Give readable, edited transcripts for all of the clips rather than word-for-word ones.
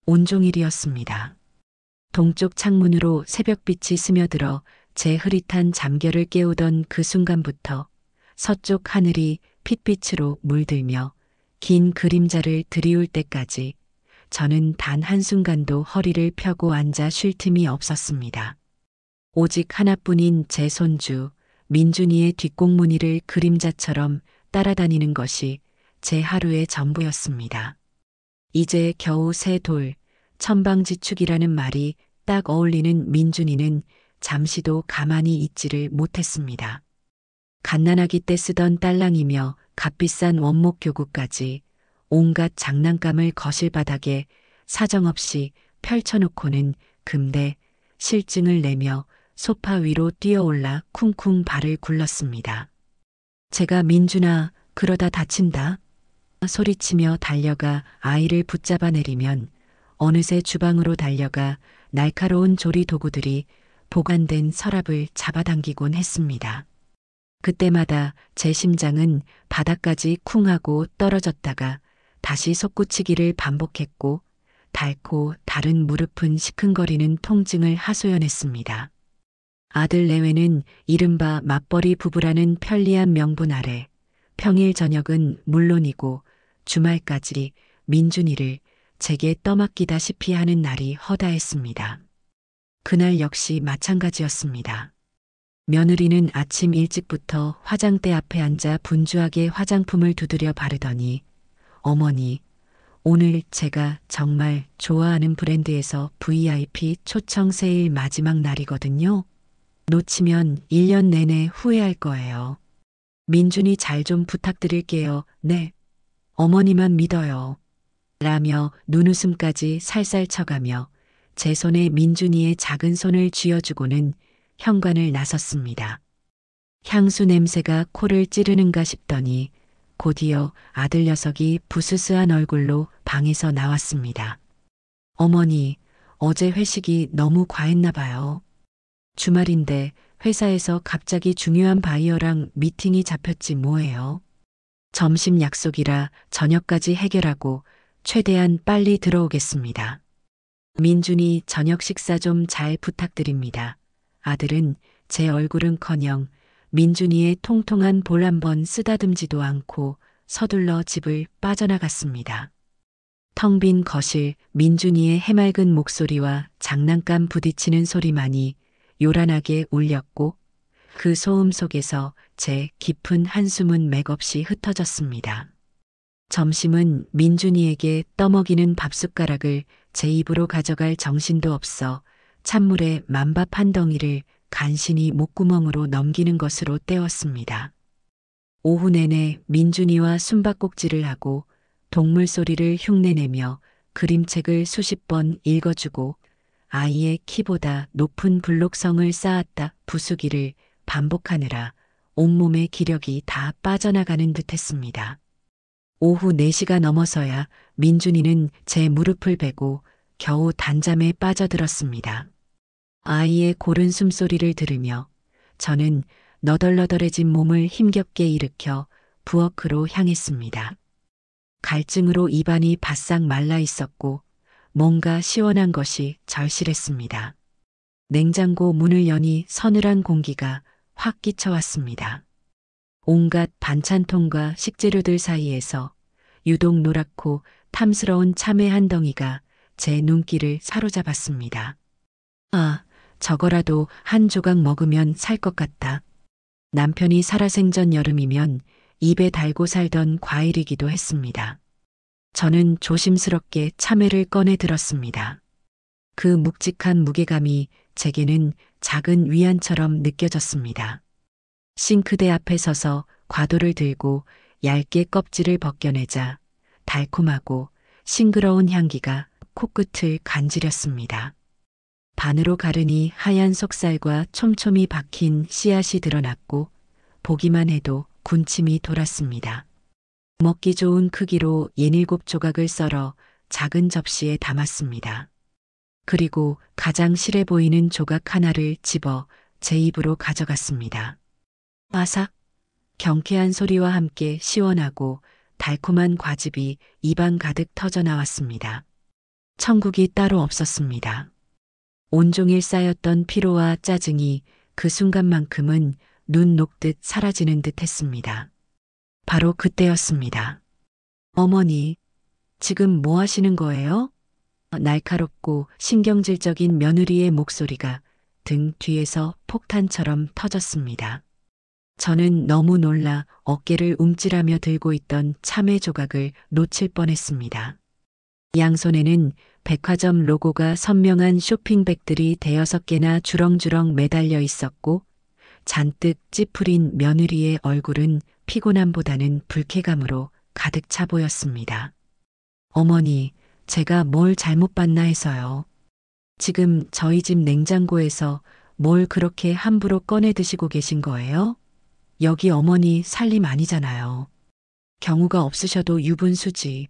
온종일이었습니다. 동쪽 창문으로 새벽빛이 스며들어 제 흐릿한 잠결을 깨우던 그 순간부터 서쪽 하늘이 핏빛으로 물들며 긴 그림자를 드리울 때까지 저는 단 한순간도 허리를 펴고 앉아 쉴 틈이 없었습니다. 오직 하나뿐인 제 손주 민준이의 뒷공무니를 그림자처럼 따라다니는 것이 제 하루의 전부였습니다. 이제 겨우 새 돌, 천방지축이라는 말이 딱 어울리는 민준이는 잠시도 가만히 있지를 못했습니다. 갓난아기 때 쓰던 딸랑이며 값비싼 원목 교구까지 온갖 장난감을 거실 바닥에 사정없이 펼쳐놓고는 금대 실증을 내며 소파 위로 뛰어올라 쿵쿵 발을 굴렀습니다. 제가 민준아, 그러다 다친다. 소리치며 달려가 아이를 붙잡아 내리면 어느새 주방으로 달려가 날카로운 조리 도구들이 보관된 서랍을 잡아당기곤 했습니다. 그때마다 제 심장은 바닥까지 쿵 하고 떨어졌다가 다시 솟구치기를 반복했고 닳고 다른 무릎은 시큰거리는 통증을 하소연했습니다. 아들 내외는 이른바 맞벌이 부부라는 편리한 명분 아래 평일 저녁은 물론이고 주말까지 민준이를 제게 떠맡기다시피 하는 날이 허다했습니다. 그날 역시 마찬가지였습니다. 며느리는 아침 일찍부터 화장대 앞에 앉아 분주하게 화장품을 두드려 바르더니 어머니, 오늘 제가 정말 좋아하는 브랜드에서 VIP 초청 세일 마지막 날이거든요. 놓치면 1년 내내 후회할 거예요. 민준이 잘 좀 부탁드릴게요. 네. 어머니만 믿어요. 라며 눈웃음까지 살살 쳐가며 제 손에 민준이의 작은 손을 쥐어주고는 현관을 나섰습니다. 향수 냄새가 코를 찌르는가 싶더니 곧이어 아들 녀석이 부스스한 얼굴로 방에서 나왔습니다. 어머니, 어제 회식이 너무 과했나 봐요. 주말인데 회사에서 갑자기 중요한 바이어랑 미팅이 잡혔지 뭐예요. 점심 약속이라 저녁까지 해결하고 최대한 빨리 들어오겠습니다. 민준이 저녁 식사 좀 잘 부탁드립니다. 아들은 제 얼굴은커녕 민준이의 통통한 볼 한번 쓰다듬지도 않고 서둘러 집을 빠져나갔습니다. 텅 빈 거실, 민준이의 해맑은 목소리와 장난감 부딪히는 소리만이 요란하게 울렸고 그 소음 속에서 제 깊은 한숨은 맥없이 흩어졌습니다. 점심은 민준이에게 떠먹이는 밥숟가락을 제 입으로 가져갈 정신도 없어 찬물에 만밥 한 덩이를 간신히 목구멍으로 넘기는 것으로 때웠습니다. 오후 내내 민준이와 숨바꼭질을 하고 동물 소리를 흉내내며 그림책을 수십 번 읽어주고 아이의 키보다 높은 블록성을 쌓았다 부수기를 반복하느라 온몸의 기력이 다 빠져나가는 듯했습니다. 오후 4시가 넘어서야 민준이는 제 무릎을 베고 겨우 단잠에 빠져들었습니다. 아이의 고른 숨소리를 들으며 저는 너덜너덜해진 몸을 힘겹게 일으켜 부엌으로 향했습니다. 갈증으로 입안이 바싹 말라 있었고 뭔가 시원한 것이 절실했습니다. 냉장고 문을 여니 서늘한 공기가 확 끼쳐왔습니다. 온갖 반찬통과 식재료들 사이에서 유독 노랗고 탐스러운 참외 한 덩이가 제 눈길을 사로잡았습니다. 아, 저거라도 한 조각 먹으면 살 것 같다. 남편이 살아생전 여름이면 입에 달고 살던 과일이기도 했습니다. 저는 조심스럽게 참외를 꺼내 들었습니다. 그 묵직한 무게감이 제게는 작은 위안처럼 느껴졌습니다. 싱크대 앞에 서서 과도를 들고 얇게 껍질을 벗겨내자 달콤하고 싱그러운 향기가 코끝을 간지렸습니다. 반으로 가르니 하얀 속살과 촘촘히 박힌 씨앗이 드러났고 보기만 해도 군침이 돌았습니다. 먹기 좋은 크기로 6조각을 썰어 작은 접시에 담았습니다. 그리고 가장 실해 보이는 조각 하나를 집어 제 입으로 가져갔습니다. 아삭! 경쾌한 소리와 함께 시원하고 달콤한 과즙이 입안 가득 터져 나왔습니다. 천국이 따로 없었습니다. 온종일 쌓였던 피로와 짜증이 그 순간만큼은 눈 녹듯 사라지는 듯 했습니다. 바로 그때였습니다. 어머니, 지금 뭐 하시는 거예요? 날카롭고 신경질적인 며느리의 목소리가 등 뒤에서 폭탄처럼 터졌습니다. 저는 너무 놀라 어깨를 움찔하며 들고 있던 참외 조각을 놓칠 뻔했습니다. 양손에는 백화점 로고가 선명한 쇼핑백들이 대여섯 개나 주렁주렁 매달려 있었고 잔뜩 찌푸린 며느리의 얼굴은 피곤함보다는 불쾌감으로 가득 차 보였습니다. 어머니, 제가 뭘 잘못 봤나 해서요. 지금 저희 집 냉장고에서 뭘 그렇게 함부로 꺼내 드시고 계신 거예요? 여기 어머니 살림 아니잖아요. 경우가 없으셔도 유분수지.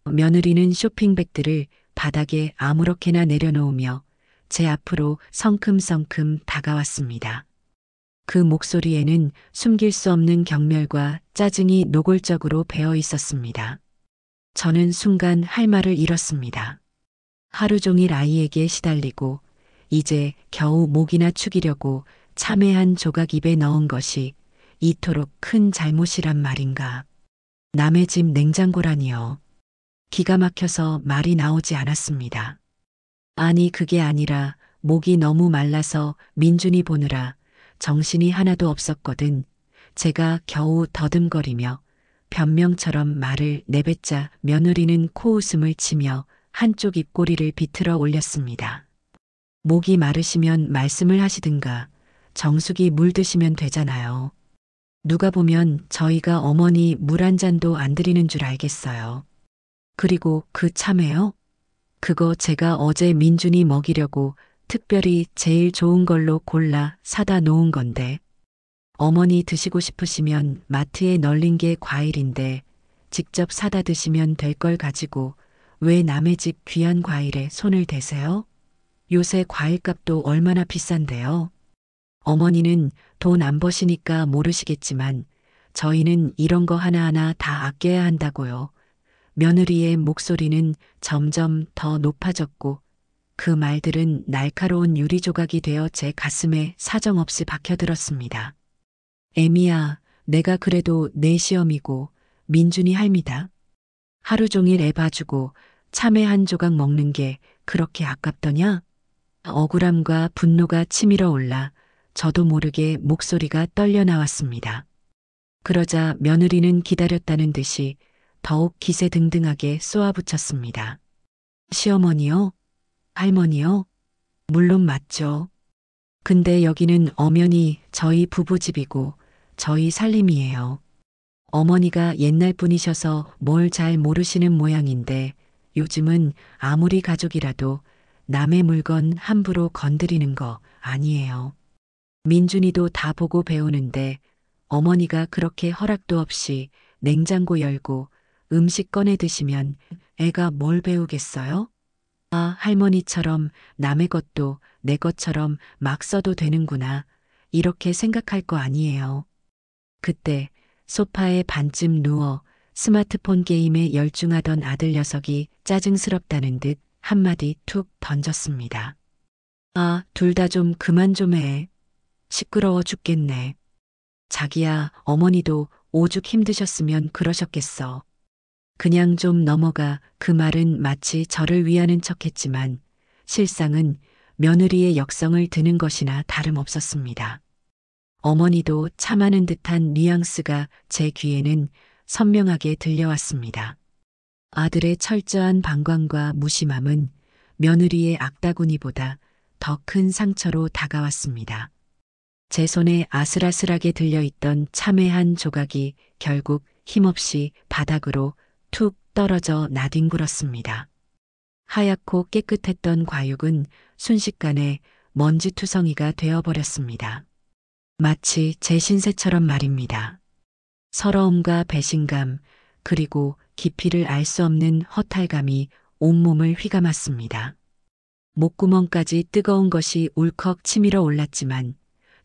며느리는 쇼핑백들을 바닥에 아무렇게나 내려놓으며 제 앞으로 성큼성큼 다가왔습니다. 그 목소리에는 숨길 수 없는 경멸과 짜증이 노골적으로 배어 있었습니다. 저는 순간 할 말을 잃었습니다. 하루 종일 아이에게 시달리고 이제 겨우 목이나 축이려고 참외 한 조각 입에 넣은 것이 이토록 큰 잘못이란 말인가. 남의 집 냉장고라니요. 기가 막혀서 말이 나오지 않았습니다. 아니 그게 아니라 목이 너무 말라서 민준이 보느라 정신이 하나도 없었거든. 제가 겨우 더듬거리며 변명처럼 말을 내뱉자 며느리는 코웃음을 치며 한쪽 입꼬리를 비틀어 올렸습니다. 목이 마르시면 말씀을 하시든가 정수기 물 드시면 되잖아요. 누가 보면 저희가 어머니 물 한 잔도 안 드리는 줄 알겠어요. 그리고 그 참외요? 그거 제가 어제 민준이 먹이려고 특별히 제일 좋은 걸로 골라 사다 놓은 건데 어머니 드시고 싶으시면 마트에 널린 게 과일인데 직접 사다 드시면 될 걸 가지고 왜 남의 집 귀한 과일에 손을 대세요? 요새 과일값도 얼마나 비싼데요. 어머니는 돈 안 버시니까 모르시겠지만 저희는 이런 거 하나하나 다 아껴야 한다고요. 며느리의 목소리는 점점 더 높아졌고 그 말들은 날카로운 유리 조각이 되어 제 가슴에 사정없이 박혀들었습니다. 애미야, 내가 그래도 내 시험이고 민준이 할미다. 하루 종일 애 봐주고 참외 한 조각 먹는 게 그렇게 아깝더냐? 억울함과 분노가 치밀어 올라 저도 모르게 목소리가 떨려 나왔습니다. 그러자 며느리는 기다렸다는 듯이 더욱 기세등등하게 쏘아붙였습니다. 시어머니요? 할머니요? 물론 맞죠. 근데 여기는 엄연히 저희 부부집이고 저희 살림이에요. 어머니가 옛날 분이셔서 뭘 잘 모르시는 모양인데 요즘은 아무리 가족이라도 남의 물건 함부로 건드리는 거 아니에요. 민준이도 다 보고 배우는데 어머니가 그렇게 허락도 없이 냉장고 열고 음식 꺼내 드시면 애가 뭘 배우겠어요? 아, 할머니처럼 남의 것도 내 것처럼 막 써도 되는구나. 이렇게 생각할 거 아니에요. 그때 소파에 반쯤 누워 스마트폰 게임에 열중하던 아들 녀석이 짜증스럽다는 듯 한마디 툭 던졌습니다. 아, 둘 다 좀 그만 좀 해. 시끄러워 죽겠네. 자기야, 어머니도 오죽 힘드셨으면 그러셨겠어. 그냥 좀 넘어가. 그 말은 마치 저를 위하는 척했지만 실상은 며느리의 역성을 드는 것이나 다름없었습니다. 어머니도 참아는 듯한 뉘앙스가 제 귀에는 선명하게 들려왔습니다. 아들의 철저한 방광과 무심함은 며느리의 악다구니보다 더 큰 상처로 다가왔습니다. 제 손에 아슬아슬하게 들려있던 참외 한 조각이 결국 힘없이 바닥으로 툭 떨어져 나뒹굴었습니다. 하얗고 깨끗했던 과육은 순식간에 먼지투성이가 되어버렸습니다. 마치 제 신세처럼 말입니다. 서러움과 배신감 그리고 깊이를 알 수 없는 허탈감이 온몸을 휘감았습니다. 목구멍까지 뜨거운 것이 울컥 치밀어 올랐지만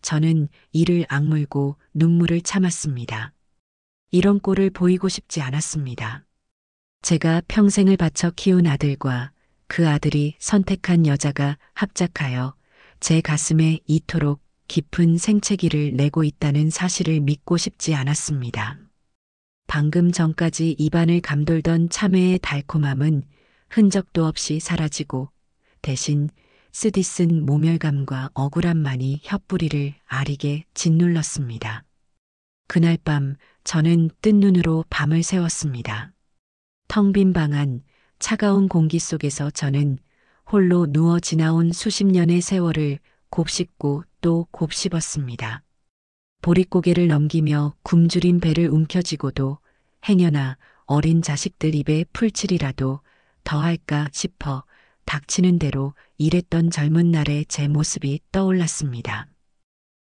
저는 이를 악물고 눈물을 참았습니다. 이런 꼴을 보이고 싶지 않았습니다. 제가 평생을 바쳐 키운 아들과 그 아들이 선택한 여자가 합작하여 제 가슴에 이토록 깊은 생채기를 내고 있다는 사실을 믿고 싶지 않았습니다. 방금 전까지 입안을 감돌던 참외의 달콤함은 흔적도 없이 사라지고 대신 쓰디쓴 모멸감과 억울함만이 혀뿌리를 아리게 짓눌렀습니다. 그날 밤 저는 뜬 눈으로 밤을 새웠습니다. 텅 빈 방 안, 차가운 공기 속에서 저는 홀로 누워 지나온 수십 년의 세월을 곱씹고 또 곱씹었습니다. 보릿고개를 넘기며 굶주린 배를 움켜쥐고도 행여나 어린 자식들 입에 풀칠이라도 더할까 싶어 닥치는 대로 일했던 젊은 날의 제 모습이 떠올랐습니다.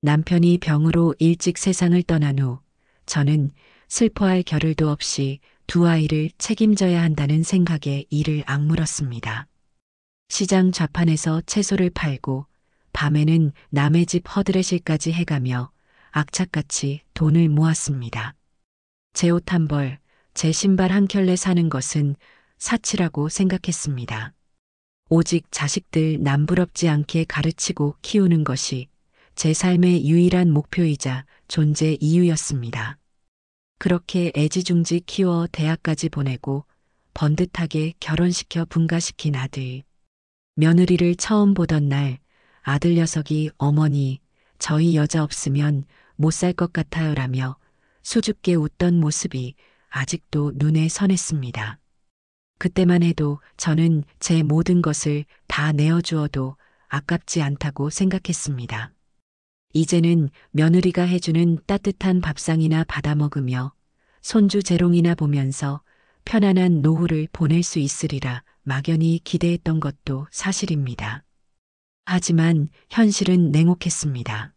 남편이 병으로 일찍 세상을 떠난 후 저는 슬퍼할 겨를도 없이 두 아이를 책임져야 한다는 생각에 이를 악물었습니다. 시장 좌판에서 채소를 팔고 밤에는 남의 집 허드레실까지 해가며 악착같이 돈을 모았습니다. 제 옷 한 벌, 제 신발 한 켤레 사는 것은 사치라고 생각했습니다. 오직 자식들 남부럽지 않게 가르치고 키우는 것이 제 삶의 유일한 목표이자 존재 이유였습니다. 그렇게 애지중지 키워 대학까지 보내고 번듯하게 결혼시켜 분가시킨 아들. 며느리를 처음 보던 날 아들 녀석이 어머니, 저희 여자 없으면 못 살 것 같아요라며 수줍게 웃던 모습이 아직도 눈에 선했습니다. 그때만 해도 저는 제 모든 것을 다 내어주어도 아깝지 않다고 생각했습니다. 이제는 며느리가 해주는 따뜻한 밥상이나 받아먹으며 손주 재롱이나 보면서 편안한 노후를 보낼 수 있으리라 막연히 기대했던 것도 사실입니다. 하지만 현실은 냉혹했습니다.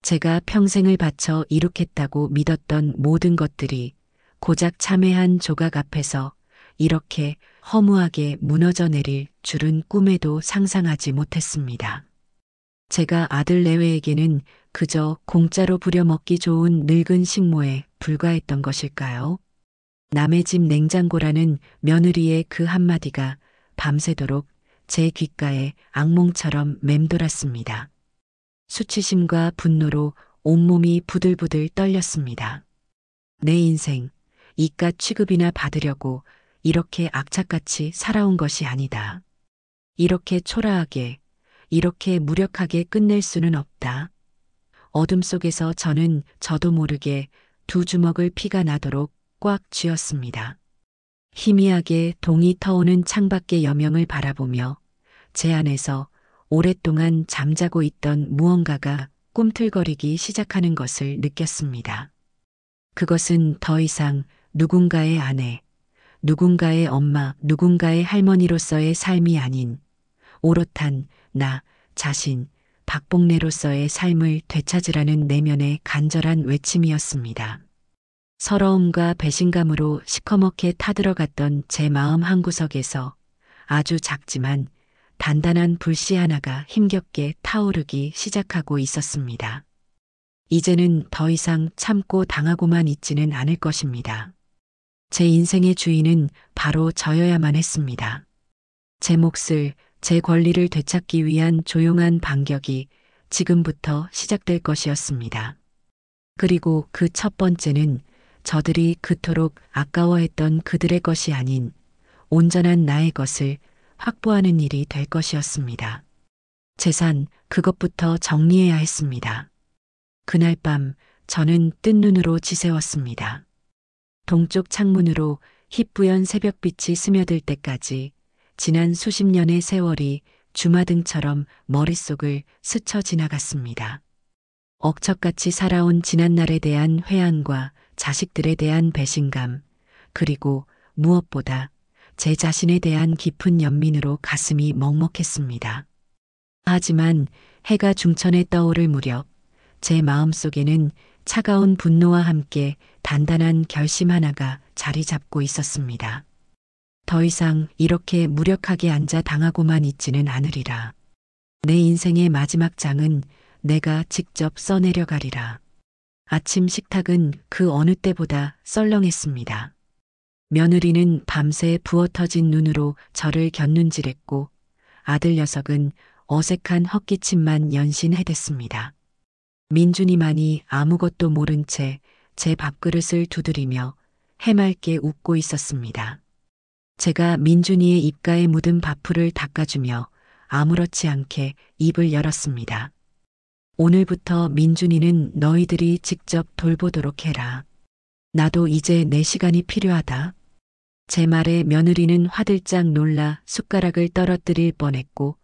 제가 평생을 바쳐 이룩했다고 믿었던 모든 것들이 고작 참외한 조각 앞에서 이렇게 허무하게 무너져 내릴 줄은 꿈에도 상상하지 못했습니다. 제가 아들 내외에게는 그저 공짜로 부려먹기 좋은 늙은 식모에 불과했던 것일까요? 남의 집 냉장고라는 며느리의 그 한마디가 밤새도록 제 귓가에 악몽처럼 맴돌았습니다. 수치심과 분노로 온몸이 부들부들 떨렸습니다. 내 인생, 이깟 취급이나 받으려고 이렇게 악착같이 살아온 것이 아니다. 이렇게 초라하게, 이렇게 무력하게 끝낼 수는 없다. 어둠 속에서 저는 저도 모르게 두 주먹을 피가 나도록 꽉 쥐었습니다. 희미하게 동이 터오는 창밖의 여명을 바라보며 제 안에서 오랫동안 잠자고 있던 무언가가 꿈틀거리기 시작하는 것을 느꼈습니다. 그것은 더 이상 누군가의 아내, 누군가의 엄마, 누군가의 할머니로서의 삶이 아닌 오롯한 나 자신, 박복래로서의 삶을 되찾으라는 내면의 간절한 외침이었습니다. 서러움과 배신감으로 시커멓게 타들어갔던 제 마음 한구석에서 아주 작지만 단단한 불씨 하나가 힘겹게 타오르기 시작하고 있었습니다. 이제는 더 이상 참고 당하고만 있지는 않을 것입니다. 제 인생의 주인은 바로 저여야만 했습니다. 제 몫을, 제 권리를 되찾기 위한 조용한 반격이 지금부터 시작될 것이었습니다. 그리고 그 첫 번째는 저들이 그토록 아까워했던 그들의 것이 아닌 온전한 나의 것을 확보하는 일이 될 것이었습니다. 재산, 그것부터 정리해야 했습니다. 그날 밤 저는 뜬 눈으로 지새웠습니다. 동쪽 창문으로 희뿌연 새벽빛이 스며들 때까지 지난 수십 년의 세월이 주마등처럼 머릿속을 스쳐 지나갔습니다. 억척같이 살아온 지난날에 대한 회한과 자식들에 대한 배신감, 그리고 무엇보다 제 자신에 대한 깊은 연민으로 가슴이 먹먹했습니다. 하지만 해가 중천에 떠오를 무렵 제 마음속에는 차가운 분노와 함께 단단한 결심 하나가 자리 잡고 있었습니다. 더 이상 이렇게 무력하게 앉아 당하고만 있지는 않으리라. 내 인생의 마지막 장은 내가 직접 써내려가리라. 아침 식탁은 그 어느 때보다 썰렁했습니다. 며느리는 밤새 부어터진 눈으로 저를 곁눈질했고 아들 녀석은 어색한 헛기침만 연신해댔습니다. 민준이만이 아무것도 모른 채 제 밥그릇을 두드리며 해맑게 웃고 있었습니다. 제가 민준이의 입가에 묻은 밥풀을 닦아주며 아무렇지 않게 입을 열었습니다. 오늘부터 민준이는 너희들이 직접 돌보도록 해라. 나도 이제 내 시간이 필요하다. 제 말에 며느리는 화들짝 놀라 숟가락을 떨어뜨릴 뻔했고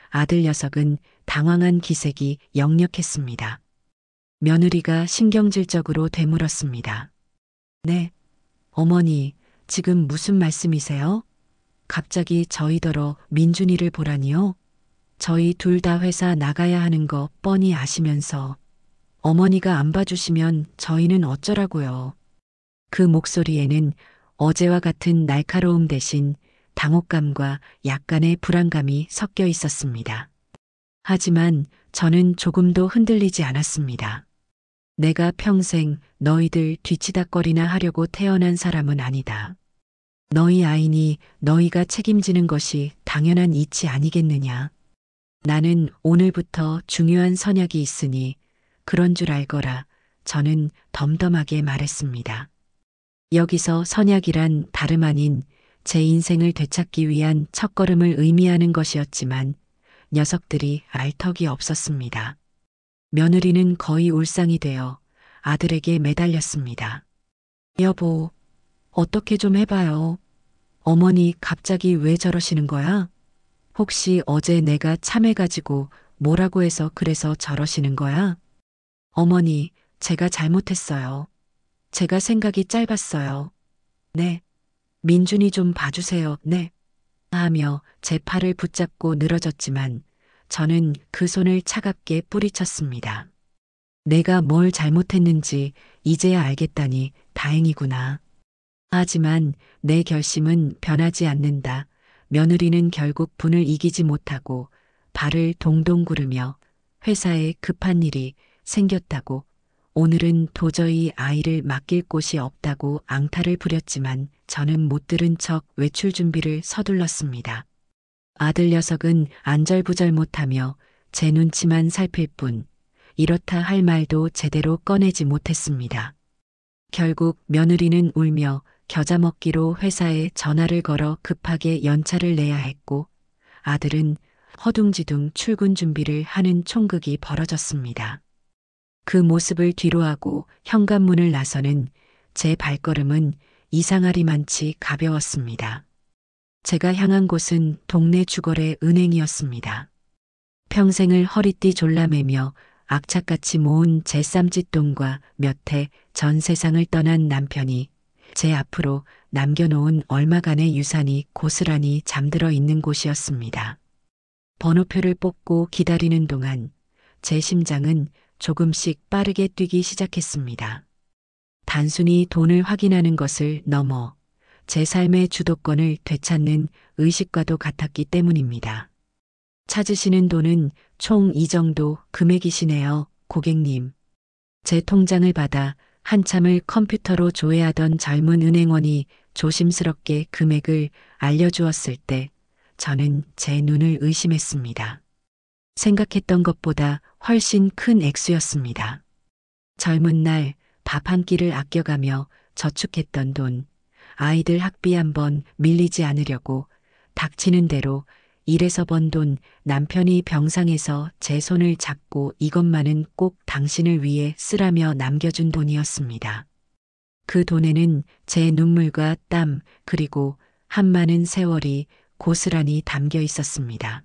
아들 녀석은 당황한 기색이 역력했습니다. 며느리가 신경질적으로 되물었습니다. 네, 어머니, 지금 무슨 말씀이세요? 갑자기 저희더러 민준이를 보라니요? 저희 둘 다 회사 나가야 하는 거 뻔히 아시면서 어머니가 안 봐주시면 저희는 어쩌라고요. 그 목소리에는 어제와 같은 날카로움 대신 당혹감과 약간의 불안감이 섞여 있었습니다. 하지만 저는 조금도 흔들리지 않았습니다. 내가 평생 너희들 뒤치다꺼리나 하려고 태어난 사람은 아니다. 너희 아이니 너희가 책임지는 것이 당연한 이치 아니겠느냐. 나는 오늘부터 중요한 선약이 있으니 그런 줄 알거라. 저는 덤덤하게 말했습니다. 여기서 선약이란 다름 아닌 제 인생을 되찾기 위한 첫걸음을 의미하는 것이었지만 녀석들이 알 턱이 없었습니다. 며느리는 거의 울상이 되어 아들에게 매달렸습니다. 여보, 어떻게 좀 해봐요. 어머니 갑자기 왜 저러시는 거야? 혹시 어제 내가 참해가지고 뭐라고 해서 그래서 저러시는 거야? 어머니, 제가 잘못했어요. 제가 생각이 짧았어요. 네. 민준이 좀 봐주세요. 네. 하며 제 팔을 붙잡고 늘어졌지만 저는 그 손을 차갑게 뿌리쳤습니다. 내가 뭘 잘못했는지 이제야 알겠다니 다행이구나. 하지만 내 결심은 변하지 않는다. 며느리는 결국 분을 이기지 못하고 발을 동동 구르며 회사에 급한 일이 생겼다고 오늘은 도저히 아이를 맡길 곳이 없다고 앙탈을 부렸지만 저는 못 들은 척 외출 준비를 서둘렀습니다. 아들 녀석은 안절부절 못하며 제 눈치만 살필 뿐 이렇다 할 말도 제대로 꺼내지 못했습니다. 결국 며느리는 울며 겨자 먹기로 회사에 전화를 걸어 급하게 연차를 내야 했고 아들은 허둥지둥 출근 준비를 하는 총극이 벌어졌습니다. 그 모습을 뒤로하고 현관문을 나서는 제 발걸음은 이상하리만치 가벼웠습니다. 제가 향한 곳은 동네 주거래 은행이었습니다. 평생을 허리띠 졸라매며 악착같이 모은 제 쌈짓돈과 몇 해 전 세상을 떠난 남편이 제 앞으로 남겨놓은 얼마간의 유산이 고스란히 잠들어 있는 곳이었습니다. 번호표를 뽑고 기다리는 동안 제 심장은 조금씩 빠르게 뛰기 시작했습니다. 단순히 돈을 확인하는 것을 넘어 제 삶의 주도권을 되찾는 의식과도 같았기 때문입니다. 찾으시는 돈은 총 이 정도 금액이시네요, 고객님. 제 통장을 받아 한참을 컴퓨터로 조회하던 젊은 은행원이 조심스럽게 금액을 알려주었을 때 저는 제 눈을 의심했습니다. 생각했던 것보다 훨씬 큰 액수였습니다. 젊은 날 밥 한 끼를 아껴가며 저축했던 돈, 아이들 학비 한번 밀리지 않으려고 닥치는 대로 일해서 번 돈, 남편이 병상에서 제 손을 잡고 이것만은 꼭 당신을 위해 쓰라며 남겨준 돈이었습니다. 그 돈에는 제 눈물과 땀 그리고 한많은 세월이 고스란히 담겨 있었습니다.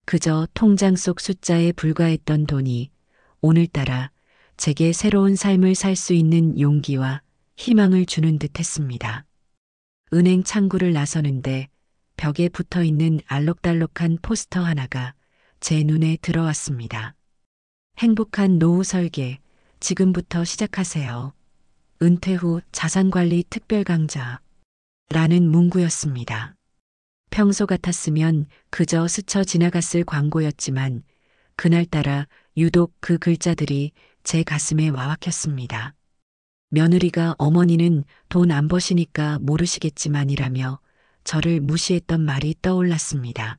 그저 통장 속 숫자에 불과했던 돈이 오늘따라 제게 새로운 삶을 살 수 있는 용기와 희망을 주는 듯 했습니다. 은행 창구를 나서는데 벽에 붙어 있는 알록달록한 포스터 하나가 제 눈에 들어왔습니다. 행복한 노후 설계, 지금부터 시작하세요. 은퇴 후 자산관리 특별 강좌. 라는 문구였습니다. 평소 같았으면 그저 스쳐 지나갔을 광고였지만 그날따라 유독 그 글자들이 제 가슴에 와박혔습니다. 며느리가 어머니는 돈 안 버시니까 모르시겠지만이라며 저를 무시했던 말이 떠올랐습니다.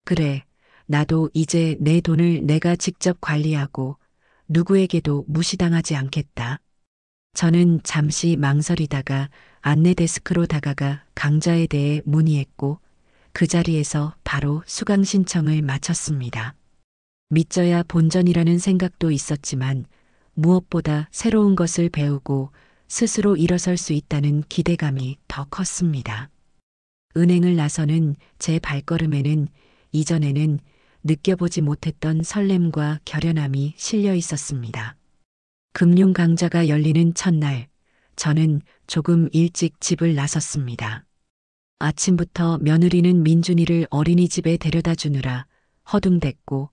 그래, 나도 이제 내 돈을 내가 직접 관리하고 누구에게도 무시당하지 않겠다. 저는 잠시 망설이다가 안내 데스크로 다가가 강좌에 대해 문의했고 그 자리에서 바로 수강 신청을 마쳤습니다. 믿져야 본전이라는 생각도 있었지만 무엇보다 새로운 것을 배우고 스스로 일어설 수 있다는 기대감이 더 컸습니다. 은행을 나서는 제 발걸음에는 이전에는 느껴보지 못했던 설렘과 결연함이 실려 있었습니다. 금융 강좌가 열리는 첫날, 저는 조금 일찍 집을 나섰습니다. 아침부터 며느리는 민준이를 어린이집에 데려다 주느라 허둥댔고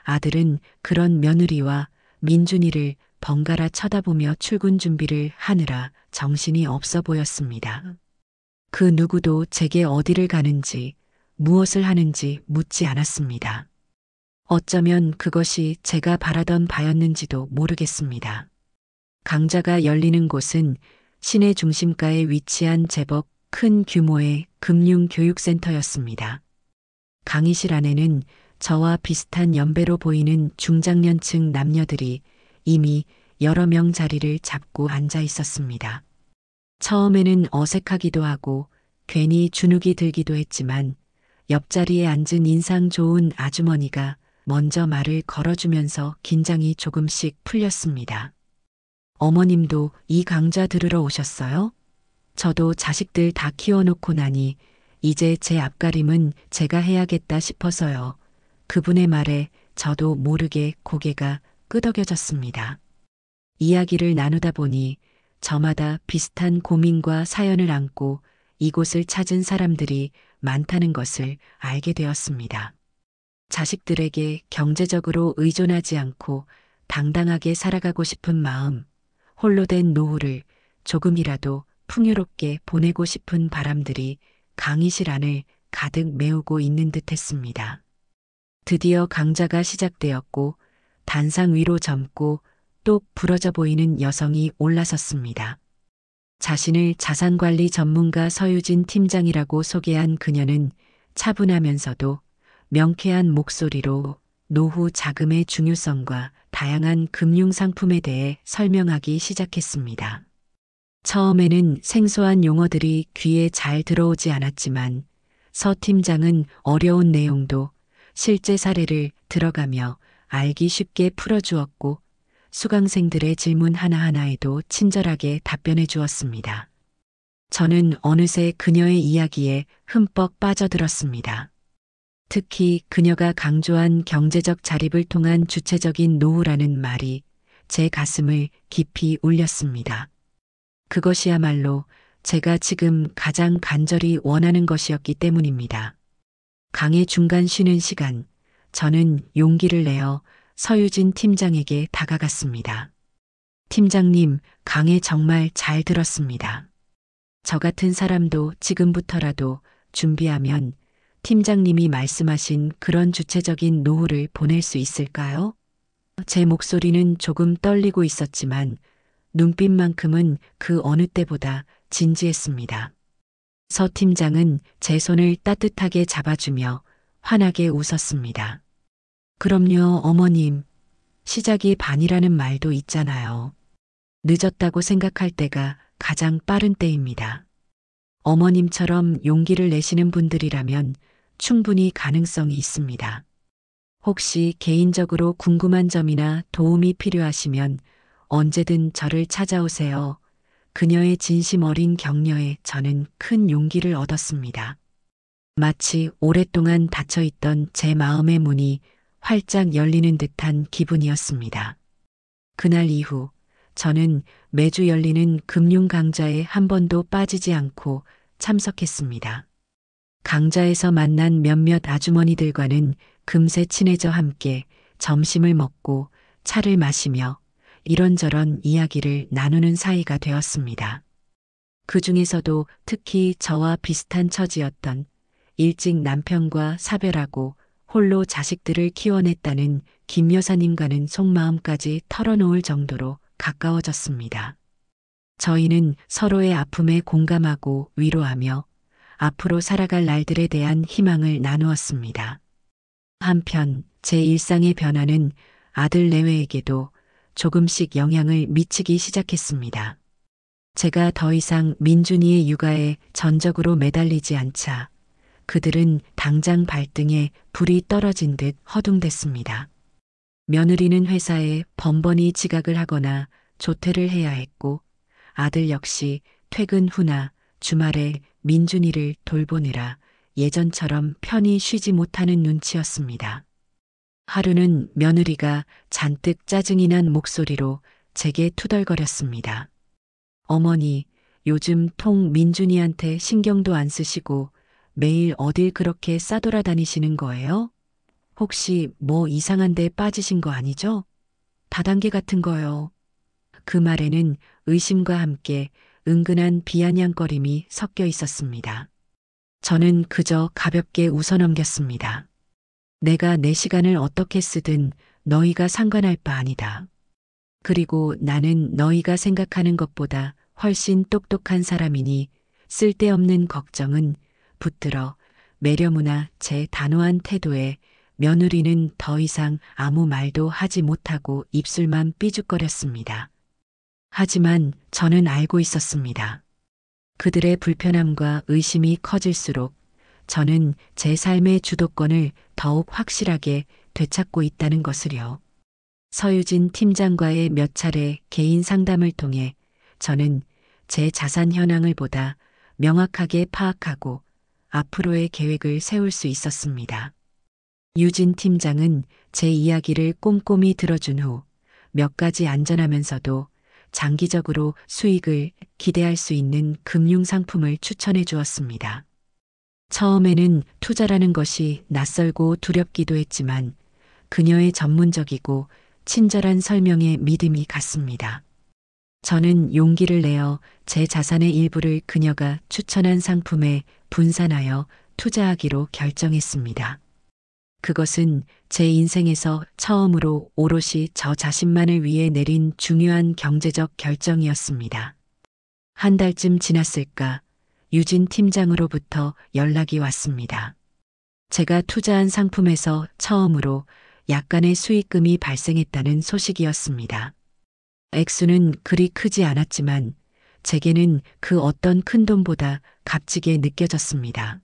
아들은 그런 며느리와 민준이를 번갈아 쳐다보며 출근 준비를 하느라 정신이 없어 보였습니다. 그 누구도 제게 어디를 가는지 무엇을 하는지 묻지 않았습니다. 어쩌면 그것이 제가 바라던 바였는지도 모르겠습니다. 강좌가 열리는 곳은 시내 중심가에 위치한 제법 큰 규모의 금융교육센터였습니다. 강의실 안에는 저와 비슷한 연배로 보이는 중장년층 남녀들이 이미 여러 명 자리를 잡고 앉아 있었습니다. 처음에는 어색하기도 하고 괜히 주눅이 들기도 했지만 옆자리에 앉은 인상 좋은 아주머니가 먼저 말을 걸어주면서 긴장이 조금씩 풀렸습니다. 어머님도 이 강좌 들으러 오셨어요? 저도 자식들 다 키워놓고 나니 이제 제 앞가림은 제가 해야겠다 싶어서요. 그분의 말에 저도 모르게 고개가 끄덕여졌습니다. 이야기를 나누다 보니 저마다 비슷한 고민과 사연을 안고 이곳을 찾은 사람들이 많다는 것을 알게 되었습니다. 자식들에게 경제적으로 의존하지 않고 당당하게 살아가고 싶은 마음, 홀로 된 노후를 조금이라도 풍요롭게 보내고 싶은 바람들이 강의실 안을 가득 메우고 있는 듯 했습니다. 드디어 강좌가 시작되었고 단상 위로 젊고 똑 부러져 보이는 여성이 올라섰습니다. 자신을 자산관리 전문가 서유진 팀장이라고 소개한 그녀는 차분하면서도 명쾌한 목소리로 노후 자금의 중요성과 다양한 금융상품에 대해 설명하기 시작했습니다. 처음에는 생소한 용어들이 귀에 잘 들어오지 않았지만 서 팀장은 어려운 내용도 실제 사례를 들어가며 알기 쉽게 풀어주었고 수강생들의 질문 하나하나에도 친절하게 답변해 주었습니다. 저는 어느새 그녀의 이야기에 흠뻑 빠져들었습니다. 특히 그녀가 강조한 경제적 자립을 통한 주체적인 노후라는 말이 제 가슴을 깊이 울렸습니다. 그것이야말로 제가 지금 가장 간절히 원하는 것이었기 때문입니다. 강의 중간 쉬는 시간, 저는 용기를 내어 서유진 팀장에게 다가갔습니다. 팀장님, 강의 정말 잘 들었습니다. 저 같은 사람도 지금부터라도 준비하면 팀장님이 말씀하신 그런 주체적인 노후를 보낼 수 있을까요? 제 목소리는 조금 떨리고 있었지만 눈빛만큼은 그 어느 때보다 진지했습니다. 서 팀장은 제 손을 따뜻하게 잡아주며 환하게 웃었습니다. 그럼요, 어머님. 시작이 반이라는 말도 있잖아요. 늦었다고 생각할 때가 가장 빠른 때입니다. 어머님처럼 용기를 내시는 분들이라면 충분히 가능성이 있습니다. 혹시 개인적으로 궁금한 점이나 도움이 필요하시면 언제든 저를 찾아오세요. 그녀의 진심 어린 격려에 저는 큰 용기를 얻었습니다. 마치 오랫동안 닫혀있던 제 마음의 문이 활짝 열리는 듯한 기분이었습니다. 그날 이후 저는 매주 열리는 금융 강좌에 한 번도 빠지지 않고 참석했습니다. 강좌에서 만난 몇몇 아주머니들과는 금세 친해져 함께 점심을 먹고 차를 마시며 이런저런 이야기를 나누는 사이가 되었습니다. 그 중에서도 특히 저와 비슷한 처지였던 일찍 남편과 사별하고 홀로 자식들을 키워냈다는 김 여사님과는 속마음까지 털어놓을 정도로 가까워졌습니다. 저희는 서로의 아픔에 공감하고 위로하며 앞으로 살아갈 날들에 대한 희망을 나누었습니다. 한편 제 일상의 변화는 아들 내외에게도 조금씩 영향을 미치기 시작했습니다. 제가 더 이상 민준이의 육아에 전적으로 매달리지 않자 그들은 당장 발등에 불이 떨어진 듯 허둥댔습니다. 며느리는 회사에 번번이 지각을 하거나 조퇴를 해야 했고 아들 역시 퇴근 후나 주말에 민준이를 돌보느라 예전처럼 편히 쉬지 못하는 눈치였습니다. 하루는 며느리가 잔뜩 짜증이 난 목소리로 제게 투덜거렸습니다. 어머니, 요즘 통 민준이한테 신경도 안 쓰시고 매일 어딜 그렇게 싸돌아다니시는 거예요? 혹시 뭐 이상한 데 빠지신 거 아니죠? 다단계 같은 거요. 그 말에는 의심과 함께 은근한 비아냥거림이 섞여 있었습니다. 저는 그저 가볍게 웃어넘겼습니다. 내가 내 시간을 어떻게 쓰든 너희가 상관할 바 아니다. 그리고 나는 너희가 생각하는 것보다 훨씬 똑똑한 사람이니 쓸데없는 걱정은 붙들어 매려무나 제 단호한 태도에 며느리는 더 이상 아무 말도 하지 못하고 입술만 삐죽거렸습니다. 하지만 저는 알고 있었습니다. 그들의 불편함과 의심이 커질수록 저는 제 삶의 주도권을 더욱 확실하게 되찾고 있다는 것을요. 서유진 팀장과의 몇 차례 개인 상담을 통해 저는 제 자산 현황을 보다 명확하게 파악하고 앞으로의 계획을 세울 수 있었습니다. 유진 팀장은 제 이야기를 꼼꼼히 들어준 후 몇 가지 안전하면서도 장기적으로 수익을 기대할 수 있는 금융상품을 추천해 주었습니다. 처음에는 투자라는 것이 낯설고 두렵기도 했지만 그녀의 전문적이고 친절한 설명에 믿음이 갔습니다. 저는 용기를 내어 제 자산의 일부를 그녀가 추천한 상품에 분산하여 투자하기로 결정했습니다. 그것은 제 인생에서 처음으로 오롯이 저 자신만을 위해 내린 중요한 경제적 결정이었습니다. 한 달쯤 지났을까 유진 팀장으로부터 연락이 왔습니다. 제가 투자한 상품에서 처음으로 약간의 수익금이 발생했다는 소식이었습니다. 액수는 그리 크지 않았지만 제게는 그 어떤 큰돈보다 값지게 느껴졌습니다.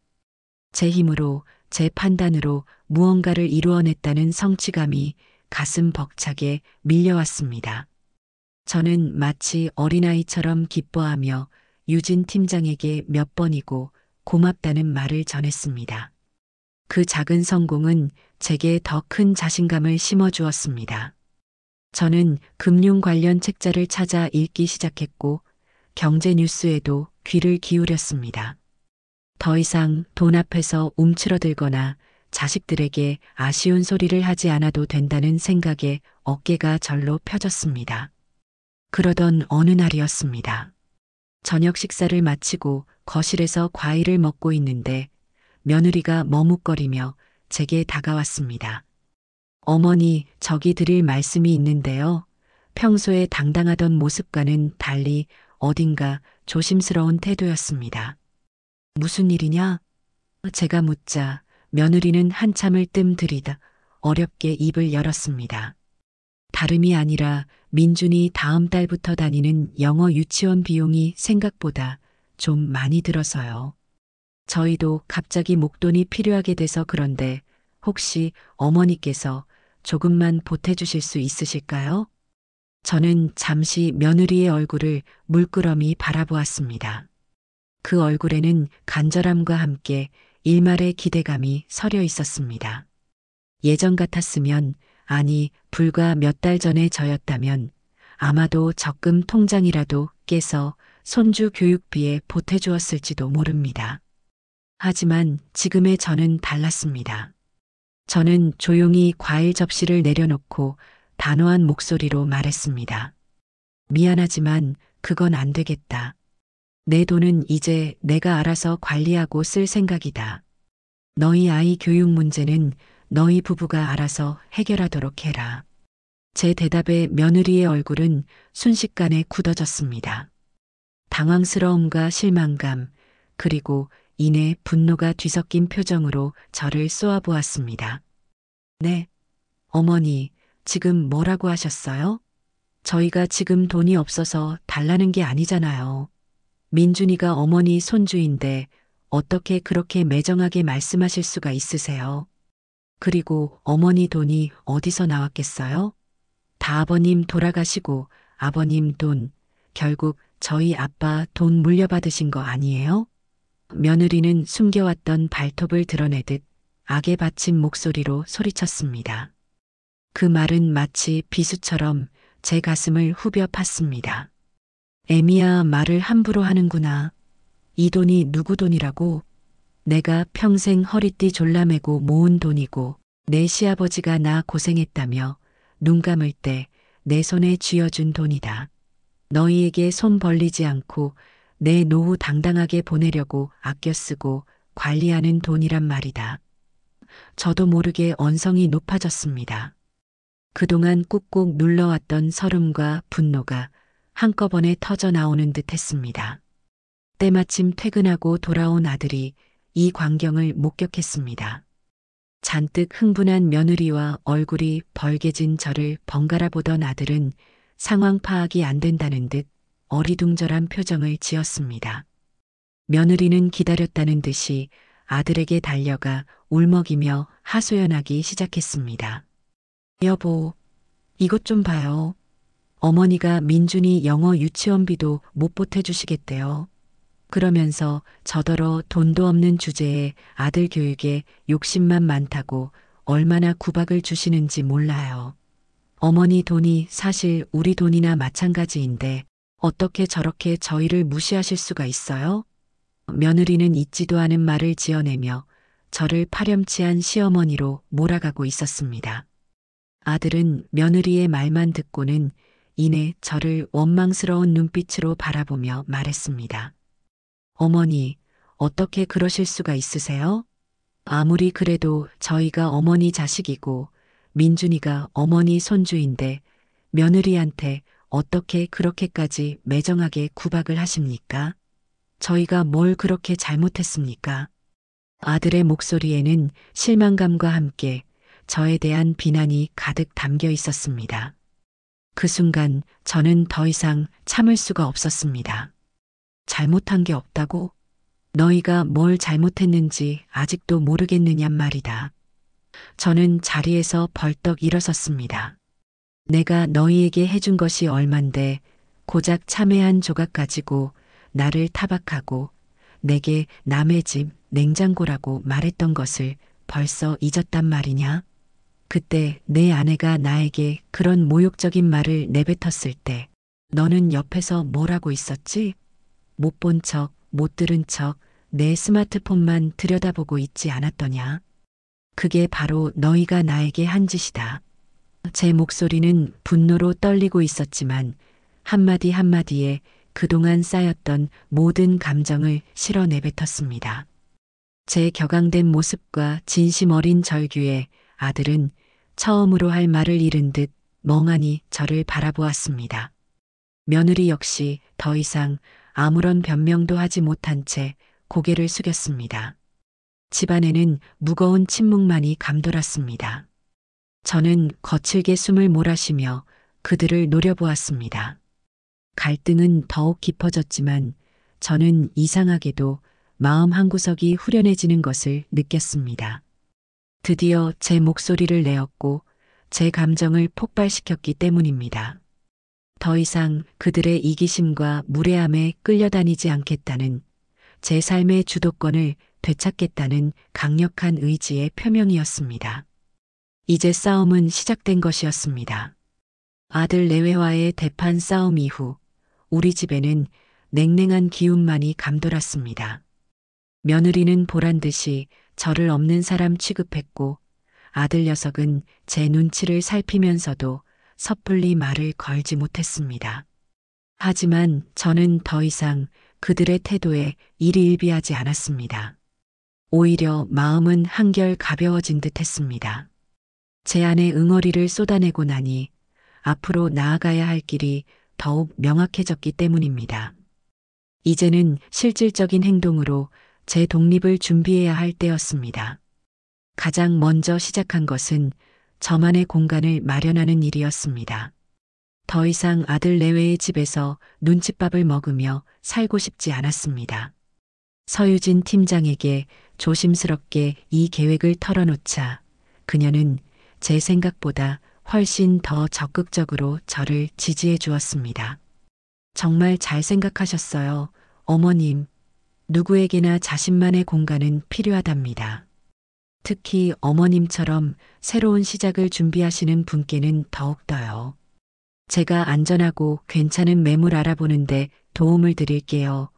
제 힘으로 제 판단으로 무언가를 이루어냈다는 성취감이 가슴 벅차게 밀려왔습니다. 저는 마치 어린아이처럼 기뻐하며 유진 팀장에게 몇 번이고 고맙다는 말을 전했습니다. 그 작은 성공은 제게 더 큰 자신감을 심어주었습니다. 저는 금융 관련 책자를 찾아 읽기 시작했고 경제 뉴스에도 귀를 기울였습니다. 더 이상 돈 앞에서 움츠러들거나 자식들에게 아쉬운 소리를 하지 않아도 된다는 생각에 어깨가 절로 펴졌습니다. 그러던 어느 날이었습니다. 저녁 식사를 마치고 거실에서 과일을 먹고 있는데 며느리가 머뭇거리며 제게 다가왔습니다. 어머니, 저기 드릴 말씀이 있는데요. 평소에 당당하던 모습과는 달리 어딘가 조심스러운 태도였습니다. 무슨 일이냐? 제가 묻자 며느리는 한참을 뜸들이다 어렵게 입을 열었습니다. 다름이 아니라 민준이 다음 달부터 다니는 영어 유치원 비용이 생각보다 좀 많이 들어서요. 저희도 갑자기 목돈이 필요하게 돼서 그런데 혹시 어머니께서 조금만 보태주실 수 있으실까요? 저는 잠시 며느리의 얼굴을 물끄러미 바라보았습니다. 그 얼굴에는 간절함과 함께 일말의 기대감이 서려 있었습니다. 예전 같았으면, 아니 불과 몇 달 전에 저였다면 아마도 적금 통장이라도 깨서 손주 교육비에 보태주었을지도 모릅니다. 하지만 지금의 저는 달랐습니다. 저는 조용히 과일 접시를 내려놓고 단호한 목소리로 말했습니다. 미안하지만 그건 안 되겠다. 내 돈은 이제 내가 알아서 관리하고 쓸 생각이다. 너희 아이 교육 문제는 너희 부부가 알아서 해결하도록 해라. 제 대답에 며느리의 얼굴은 순식간에 굳어졌습니다. 당황스러움과 실망감, 그리고 이내 분노가 뒤섞인 표정으로 저를 쏘아보았습니다. 네, 어머니, 지금 뭐라고 하셨어요? 저희가 지금 돈이 없어서 달라는 게 아니잖아요. 민준이가 어머니 손주인데 어떻게 그렇게 매정하게 말씀하실 수가 있으세요? 그리고 어머니 돈이 어디서 나왔겠어요? 다 아버님 돌아가시고 아버님 돈, 결국 저희 아빠 돈 물려받으신 거 아니에요? 며느리는 숨겨왔던 발톱을 드러내듯 악에 받친 목소리로 소리쳤습니다. 그 말은 마치 비수처럼 제 가슴을 후벼 팠습니다. 애미야, 말을 함부로 하는구나. 이 돈이 누구 돈이라고? 내가 평생 허리띠 졸라매고 모은 돈이고 내 시아버지가 나 고생했다며 눈 감을 때 내 손에 쥐어준 돈이다. 너희에게 손 벌리지 않고 내 노후 당당하게 보내려고 아껴 쓰고 관리하는 돈이란 말이다. 저도 모르게 언성이 높아졌습니다. 그동안 꾹꾹 눌러왔던 서름과 분노가 한꺼번에 터져 나오는 듯 했습니다. 때마침 퇴근하고 돌아온 아들이 이 광경을 목격했습니다. 잔뜩 흥분한 며느리와 얼굴이 벌개진 저를 번갈아 보던 아들은 상황 파악이 안 된다는 듯 어리둥절한 표정을 지었습니다. 며느리는 기다렸다는 듯이 아들에게 달려가 울먹이며 하소연하기 시작했습니다. 여보, 이것 좀 봐요. 어머니가 민준이 영어 유치원비도 못 보태주시겠대요. 그러면서 저더러 돈도 없는 주제에 아들 교육에 욕심만 많다고 얼마나 구박을 주시는지 몰라요. 어머니 돈이 사실 우리 돈이나 마찬가지인데 어떻게 저렇게 저희를 무시하실 수가 있어요? 며느리는 잊지도 않은 말을 지어내며 저를 파렴치한 시어머니로 몰아가고 있었습니다. 아들은 며느리의 말만 듣고는 이내 저를 원망스러운 눈빛으로 바라보며 말했습니다. 어머니, 어떻게 그러실 수가 있으세요? 아무리 그래도 저희가 어머니 자식이고 민준이가 어머니 손주인데 며느리한테 어떻게 그렇게까지 매정하게 구박을 하십니까? 저희가 뭘 그렇게 잘못했습니까? 아들의 목소리에는 실망감과 함께 저에 대한 비난이 가득 담겨 있었습니다. 그 순간 저는 더 이상 참을 수가 없었습니다. 잘못한 게 없다고? 너희가 뭘 잘못했는지 아직도 모르겠느냔 말이다. 저는 자리에서 벌떡 일어섰습니다. 내가 너희에게 해준 것이 얼만데 고작 참외 조각 가지고 나를 타박하고 내게 남의 집 냉장고라고 말했던 것을 벌써 잊었단 말이냐? 그때 내 아내가 나에게 그런 모욕적인 말을 내뱉었을 때 너는 옆에서 뭐라고 있었지? 못 본 척, 못 들은 척 내 스마트폰만 들여다보고 있지 않았더냐? 그게 바로 너희가 나에게 한 짓이다. 제 목소리는 분노로 떨리고 있었지만 한마디 한마디에 그동안 쌓였던 모든 감정을 실어 내뱉었습니다. 제 격앙된 모습과 진심 어린 절규에 아들은 처음으로 할 말을 잃은 듯 멍하니 저를 바라보았습니다. 며느리 역시 더 이상 아무런 변명도 하지 못한 채 고개를 숙였습니다. 집안에는 무거운 침묵만이 감돌았습니다. 저는 거칠게 숨을 몰아쉬며 그들을 노려보았습니다. 갈등은 더욱 깊어졌지만 저는 이상하게도 마음 한구석이 후련해지는 것을 느꼈습니다. 드디어 제 목소리를 내었고 제 감정을 폭발시켰기 때문입니다. 더 이상 그들의 이기심과 무례함에 끌려다니지 않겠다는 제 삶의 주도권을 되찾겠다는 강력한 의지의 표명이었습니다. 이제 싸움은 시작된 것이었습니다. 아들 내외와의 대판 싸움 이후 우리 집에는 냉랭한 기운만이 감돌았습니다. 며느리는 보란 듯이 저를 없는 사람 취급했고 아들 녀석은 제 눈치를 살피면서도 섣불리 말을 걸지 못했습니다. 하지만 저는 더 이상 그들의 태도에 일희일비하지 않았습니다. 오히려 마음은 한결 가벼워진 듯 했습니다. 제 안에 응어리를 쏟아내고 나니 앞으로 나아가야 할 길이 더욱 명확해졌기 때문입니다. 이제는 실질적인 행동으로 제 독립을 준비해야 할 때였습니다. 가장 먼저 시작한 것은 저만의 공간을 마련하는 일이었습니다. 더 이상 아들 내외의 집에서 눈칫밥을 먹으며 살고 싶지 않았습니다. 서유진 팀장에게 조심스럽게 이 계획을 털어놓자 그녀는 제 생각보다 훨씬 더 적극적으로 저를 지지해 주었습니다. 정말 잘 생각하셨어요, 어머님. 누구에게나 자신만의 공간은 필요하답니다. 특히 어머님처럼 새로운 시작을 준비하시는 분께는 더욱더요. 제가 안전하고 괜찮은 매물 알아보는데 도움을 드릴게요.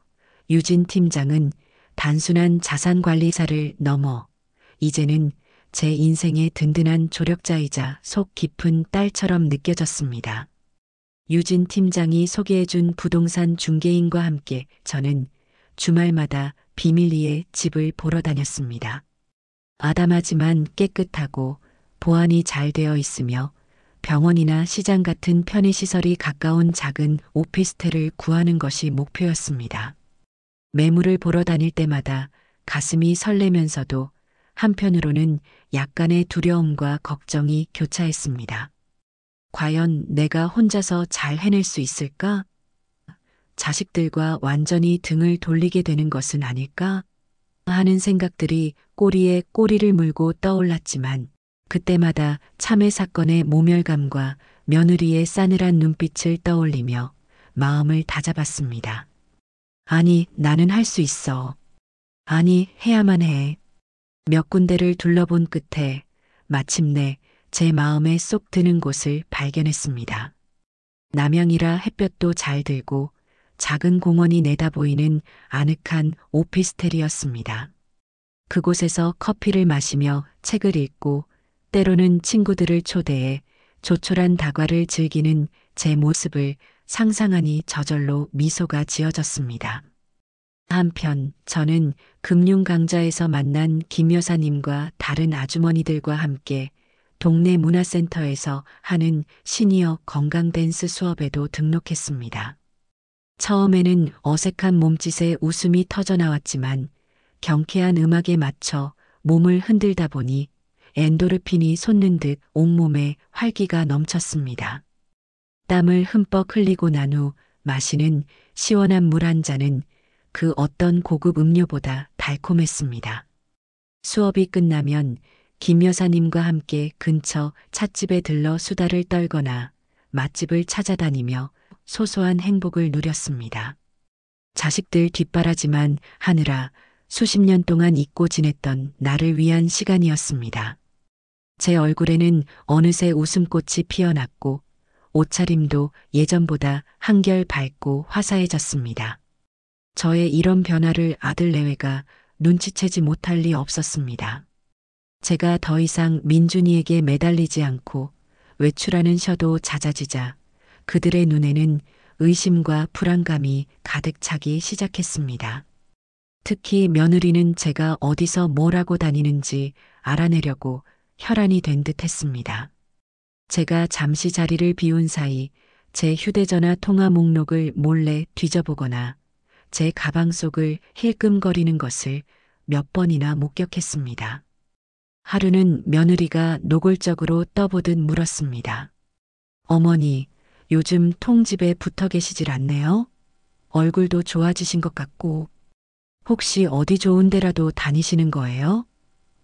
유진 팀장은 단순한 자산관리사를 넘어 이제는 제 인생의 든든한 조력자이자 속 깊은 딸처럼 느껴졌습니다. 유진 팀장이 소개해준 부동산 중개인과 함께 저는 주말마다 비밀리에 집을 보러 다녔습니다. 아담하지만 깨끗하고 보안이 잘 되어 있으며 병원이나 시장 같은 편의시설이 가까운 작은 오피스텔을 구하는 것이 목표였습니다. 매물을 보러 다닐 때마다 가슴이 설레면서도 한편으로는 약간의 두려움과 걱정이 교차했습니다. 과연 내가 혼자서 잘 해낼 수 있을까? 자식들과 완전히 등을 돌리게 되는 것은 아닐까? 하는 생각들이 꼬리에 꼬리를 물고 떠올랐지만 그때마다 참회 사건의 모멸감과 며느리의 싸늘한 눈빛을 떠올리며 마음을 다잡았습니다. 아니, 나는 할 수 있어. 아니, 해야만 해. 몇 군데를 둘러본 끝에 마침내 제 마음에 쏙 드는 곳을 발견했습니다. 남양이라 햇볕도 잘 들고 작은 공원이 내다보이는 아늑한 오피스텔이었습니다. 그곳에서 커피를 마시며 책을 읽고 때로는 친구들을 초대해 조촐한 다과를 즐기는 제 모습을 상상하니 저절로 미소가 지어졌습니다. 한편 저는 금융 강좌에서 만난 김 여사님과 다른 아주머니들과 함께 동네 문화센터에서 하는 시니어 건강 댄스 수업에도 등록했습니다. 처음에는 어색한 몸짓에 웃음이 터져 나왔지만 경쾌한 음악에 맞춰 몸을 흔들다 보니 엔도르핀이 솟는 듯 온몸에 활기가 넘쳤습니다. 땀을 흠뻑 흘리고 난 후 마시는 시원한 물 한 잔은 그 어떤 고급 음료보다 달콤했습니다. 수업이 끝나면 김 여사님과 함께 근처 찻집에 들러 수다를 떨거나 맛집을 찾아다니며 소소한 행복을 누렸습니다. 자식들 뒷바라지만 하느라 수십 년 동안 잊고 지냈던 나를 위한 시간이었습니다. 제 얼굴에는 어느새 웃음꽃이 피어났고 옷차림도 예전보다 한결 밝고 화사해졌습니다. 저의 이런 변화를 아들 내외가 눈치채지 못할 리 없었습니다. 제가 더 이상 민준이에게 매달리지 않고 외출하는 셔도 잦아지자 그들의 눈에는 의심과 불안감이 가득 차기 시작했습니다. 특히 며느리는 제가 어디서 뭘 하고 다니는지 알아내려고 혈안이 된 듯 했습니다. 제가 잠시 자리를 비운 사이 제 휴대전화 통화 목록을 몰래 뒤져보거나 제 가방 속을 힐끔거리는 것을 몇 번이나 목격했습니다. 하루는 며느리가 노골적으로 떠보듯 물었습니다. 어머니, 요즘 통집에 붙어 계시질 않네요? 얼굴도 좋아지신 것 같고 혹시 어디 좋은 데라도 다니시는 거예요?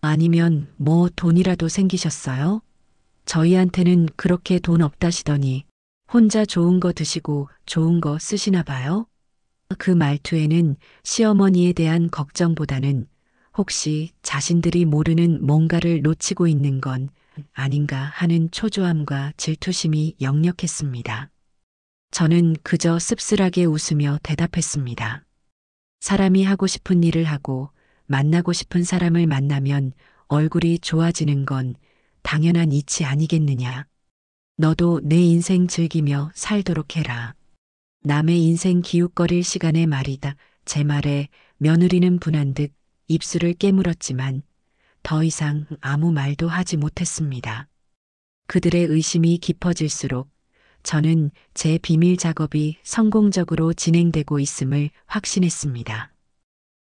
아니면 뭐 돈이라도 생기셨어요? 저희한테는 그렇게 돈 없다시더니 혼자 좋은 거 드시고 좋은 거 쓰시나 봐요? 그 말투에는 시어머니에 대한 걱정보다는 혹시 자신들이 모르는 뭔가를 놓치고 있는 건 아닌가 하는 초조함과 질투심이 역력했습니다. 저는 그저 씁쓸하게 웃으며 대답했습니다. 사람이 하고 싶은 일을 하고 만나고 싶은 사람을 만나면 얼굴이 좋아지는 건 당연한 이치 아니겠느냐. 너도 내 인생 즐기며 살도록 해라. 남의 인생 기웃거릴 시간에 말이다. 제 말에 며느리는 분한 듯 입술을 깨물었지만 더 이상 아무 말도 하지 못했습니다. 그들의 의심이 깊어질수록 저는 제 비밀 작업이 성공적으로 진행되고 있음을 확신했습니다.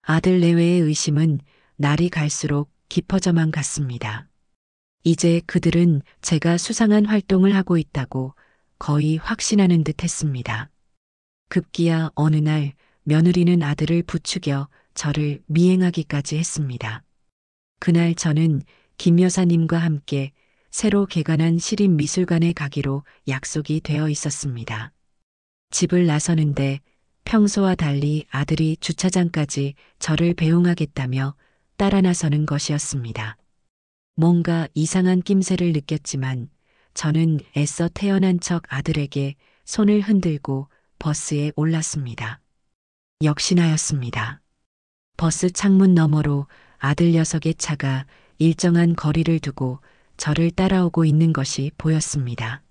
아들 내외의 의심은 날이 갈수록 깊어져만 갔습니다. 이제 그들은 제가 수상한 활동을 하고 있다고 거의 확신하는 듯 했습니다. 급기야 어느 날 며느리는 아들을 부추겨 저를 미행하기까지 했습니다. 그날 저는 김 여사님과 함께 새로 개관한 시립미술관에 가기로 약속이 되어 있었습니다. 집을 나서는데 평소와 달리 아들이 주차장까지 저를 배웅하겠다며 따라 나서는 것이었습니다. 뭔가 이상한 낌새를 느꼈지만 저는 애써 태어난 척 아들에게 손을 흔들고 버스에 올랐습니다. 역시나였습니다. 버스 창문 너머로 아들 녀석의 차가 일정한 거리를 두고 저를 따라오고 있는 것이 보였습니다.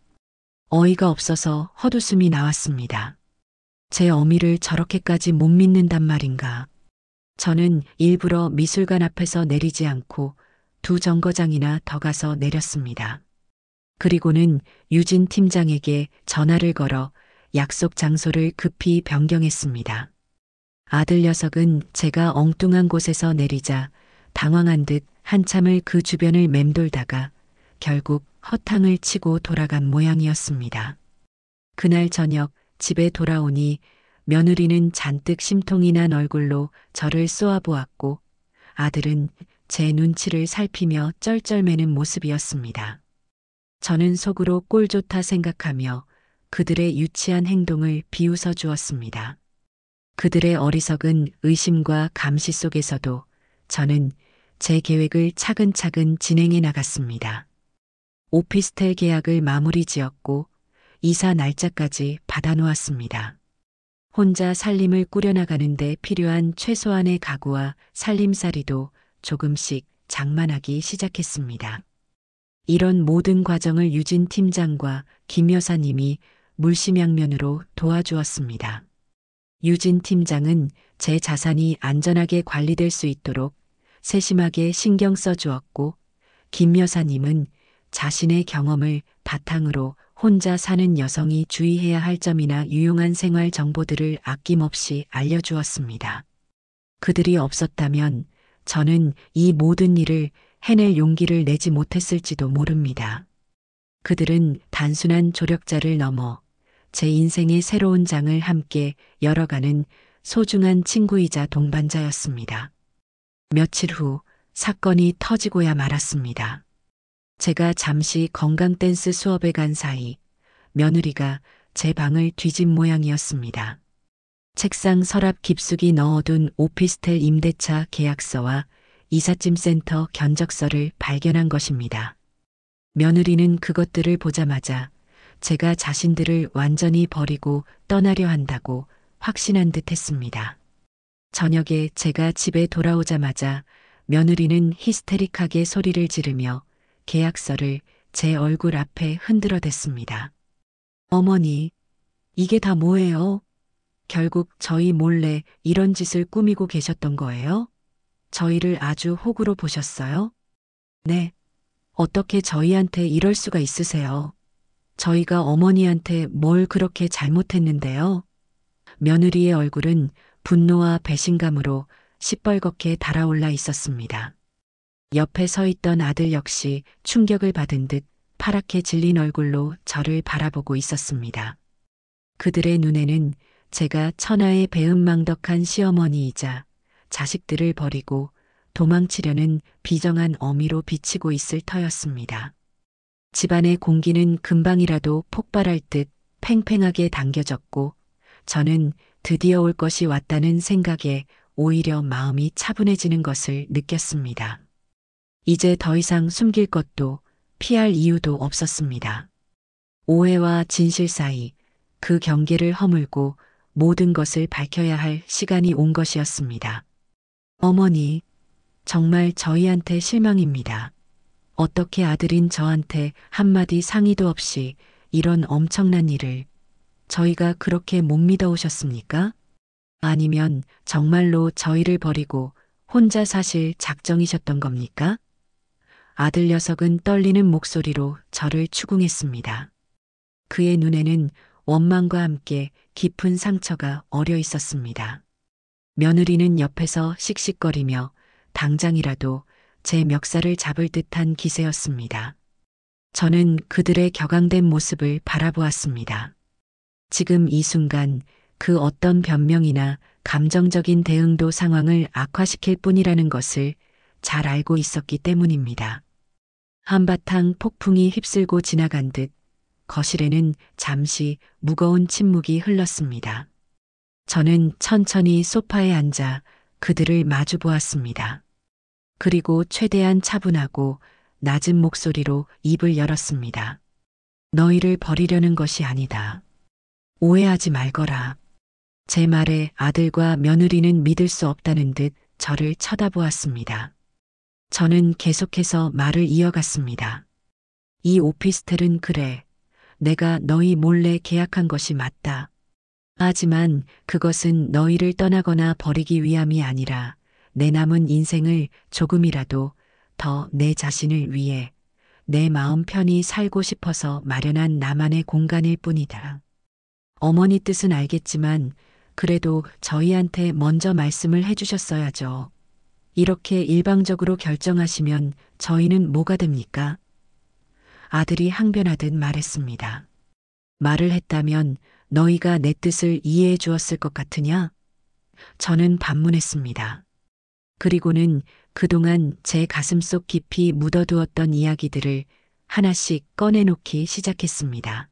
어이가 없어서 헛웃음이 나왔습니다. 제 어미를 저렇게까지 못 믿는단 말인가. 저는 일부러 미술관 앞에서 내리지 않고 2정거장이나 더 가서 내렸습니다. 그리고는 유진 팀장에게 전화를 걸어 약속 장소를 급히 변경했습니다. 아들 녀석은 제가 엉뚱한 곳에서 내리자 당황한 듯 한참을 그 주변을 맴돌다가 결국 허탕을 치고 돌아간 모양이었습니다. 그날 저녁 집에 돌아오니 며느리는 잔뜩 심통이 난 얼굴로 저를 쏘아보았고 아들은 제 눈치를 살피며 쩔쩔매는 모습이었습니다. 저는 속으로 꼴 좋다 생각하며 그들의 유치한 행동을 비웃어 주었습니다. 그들의 어리석은 의심과 감시 속에서도 저는 제 계획을 차근차근 진행해 나갔습니다. 오피스텔 계약을 마무리 지었고 이사 날짜까지 받아놓았습니다. 혼자 살림을 꾸려나가는데 필요한 최소한의 가구와 살림살이도 조금씩 장만하기 시작했습니다. 이런 모든 과정을 유진 팀장과 김 여사님이 물심양면으로 도와주었습니다. 유진 팀장은 제 자산이 안전하게 관리될 수 있도록 세심하게 신경 써주었고 김 여사님은 자신의 경험을 바탕으로 혼자 사는 여성이 주의해야 할 점이나 유용한 생활 정보들을 아낌없이 알려주었습니다. 그들이 없었다면 저는 이 모든 일을 해낼 용기를 내지 못했을지도 모릅니다. 그들은 단순한 조력자를 넘어 제 인생의 새로운 장을 함께 열어가는 소중한 친구이자 동반자였습니다. 며칠 후 사건이 터지고야 말았습니다. 제가 잠시 건강 댄스 수업에 간 사이 며느리가 제 방을 뒤진 모양이었습니다. 책상 서랍 깊숙이 넣어둔 오피스텔 임대차 계약서와 이삿짐 센터 견적서를 발견한 것입니다. 며느리는 그것들을 보자마자 제가 자신들을 완전히 버리고 떠나려 한다고 확신한 듯 했습니다. 저녁에 제가 집에 돌아오자마자 며느리는 히스테릭하게 소리를 지르며 계약서를 제 얼굴 앞에 흔들어댔습니다. 어머니, 이게 다 뭐예요? 결국 저희 몰래 이런 짓을 꾸미고 계셨던 거예요? 저희를 아주 호구로 보셨어요? 네. 어떻게 저희한테 이럴 수가 있으세요? 저희가 어머니한테 뭘 그렇게 잘못했는데요? 며느리의 얼굴은 분노와 배신감으로 시뻘겋게 달아올라 있었습니다. 옆에 서 있던 아들 역시 충격을 받은 듯 파랗게 질린 얼굴로 저를 바라보고 있었습니다. 그들의 눈에는 제가 천하의 배은망덕한 시어머니이자 자식들을 버리고 도망치려는 비정한 어미로 비치고 있을 터였습니다. 집안의 공기는 금방이라도 폭발할 듯 팽팽하게 당겨졌고 저는 드디어 올 것이 왔다는 생각에 오히려 마음이 차분해지는 것을 느꼈습니다. 이제 더 이상 숨길 것도 피할 이유도 없었습니다. 오해와 진실 사이 그 경계를 허물고 모든 것을 밝혀야 할 시간이 온 것이었습니다. 어머니, 정말 저희한테 실망입니다. 어떻게 아들인 저한테 한마디 상의도 없이 이런 엄청난 일을 저희가 그렇게 못 믿어 오셨습니까? 아니면 정말로 저희를 버리고 혼자 사실 작정이셨던 겁니까? 아들 녀석은 떨리는 목소리로 저를 추궁했습니다. 그의 눈에는 원망과 함께 깊은 상처가 어려 있었습니다. 며느리는 옆에서 씩씩거리며 당장이라도 제 멱살을 잡을 듯한 기세였습니다. 저는 그들의 격앙된 모습을 바라보았습니다. 지금 이 순간 그 어떤 변명이나 감정적인 대응도 상황을 악화시킬 뿐이라는 것을 잘 알고 있었기 때문입니다. 한바탕 폭풍이 휩쓸고 지나간 듯 거실에는 잠시 무거운 침묵이 흘렀습니다. 저는 천천히 소파에 앉아 그들을 마주 보았습니다. 그리고 최대한 차분하고 낮은 목소리로 입을 열었습니다. 너희를 버리려는 것이 아니다. 오해하지 말거라. 제 말에 아들과 며느리는 믿을 수 없다는 듯 저를 쳐다보았습니다. 저는 계속해서 말을 이어갔습니다. 이 오피스텔은 그래. 내가 너희 몰래 계약한 것이 맞다. 하지만 그것은 너희를 떠나거나 버리기 위함이 아니라 내 남은 인생을 조금이라도 더 내 자신을 위해 내 마음 편히 살고 싶어서 마련한 나만의 공간일 뿐이다. 어머니 뜻은 알겠지만 그래도 저희한테 먼저 말씀을 해주셨어야죠. 이렇게 일방적으로 결정하시면 저희는 뭐가 됩니까? 아들이 항변하듯 말했습니다. 말을 했다면 너희가 내 뜻을 이해해 주었을 것 같으냐? 저는 반문했습니다. 그리고는 그동안 제 가슴속 깊이 묻어두었던 이야기들을 하나씩 꺼내놓기 시작했습니다.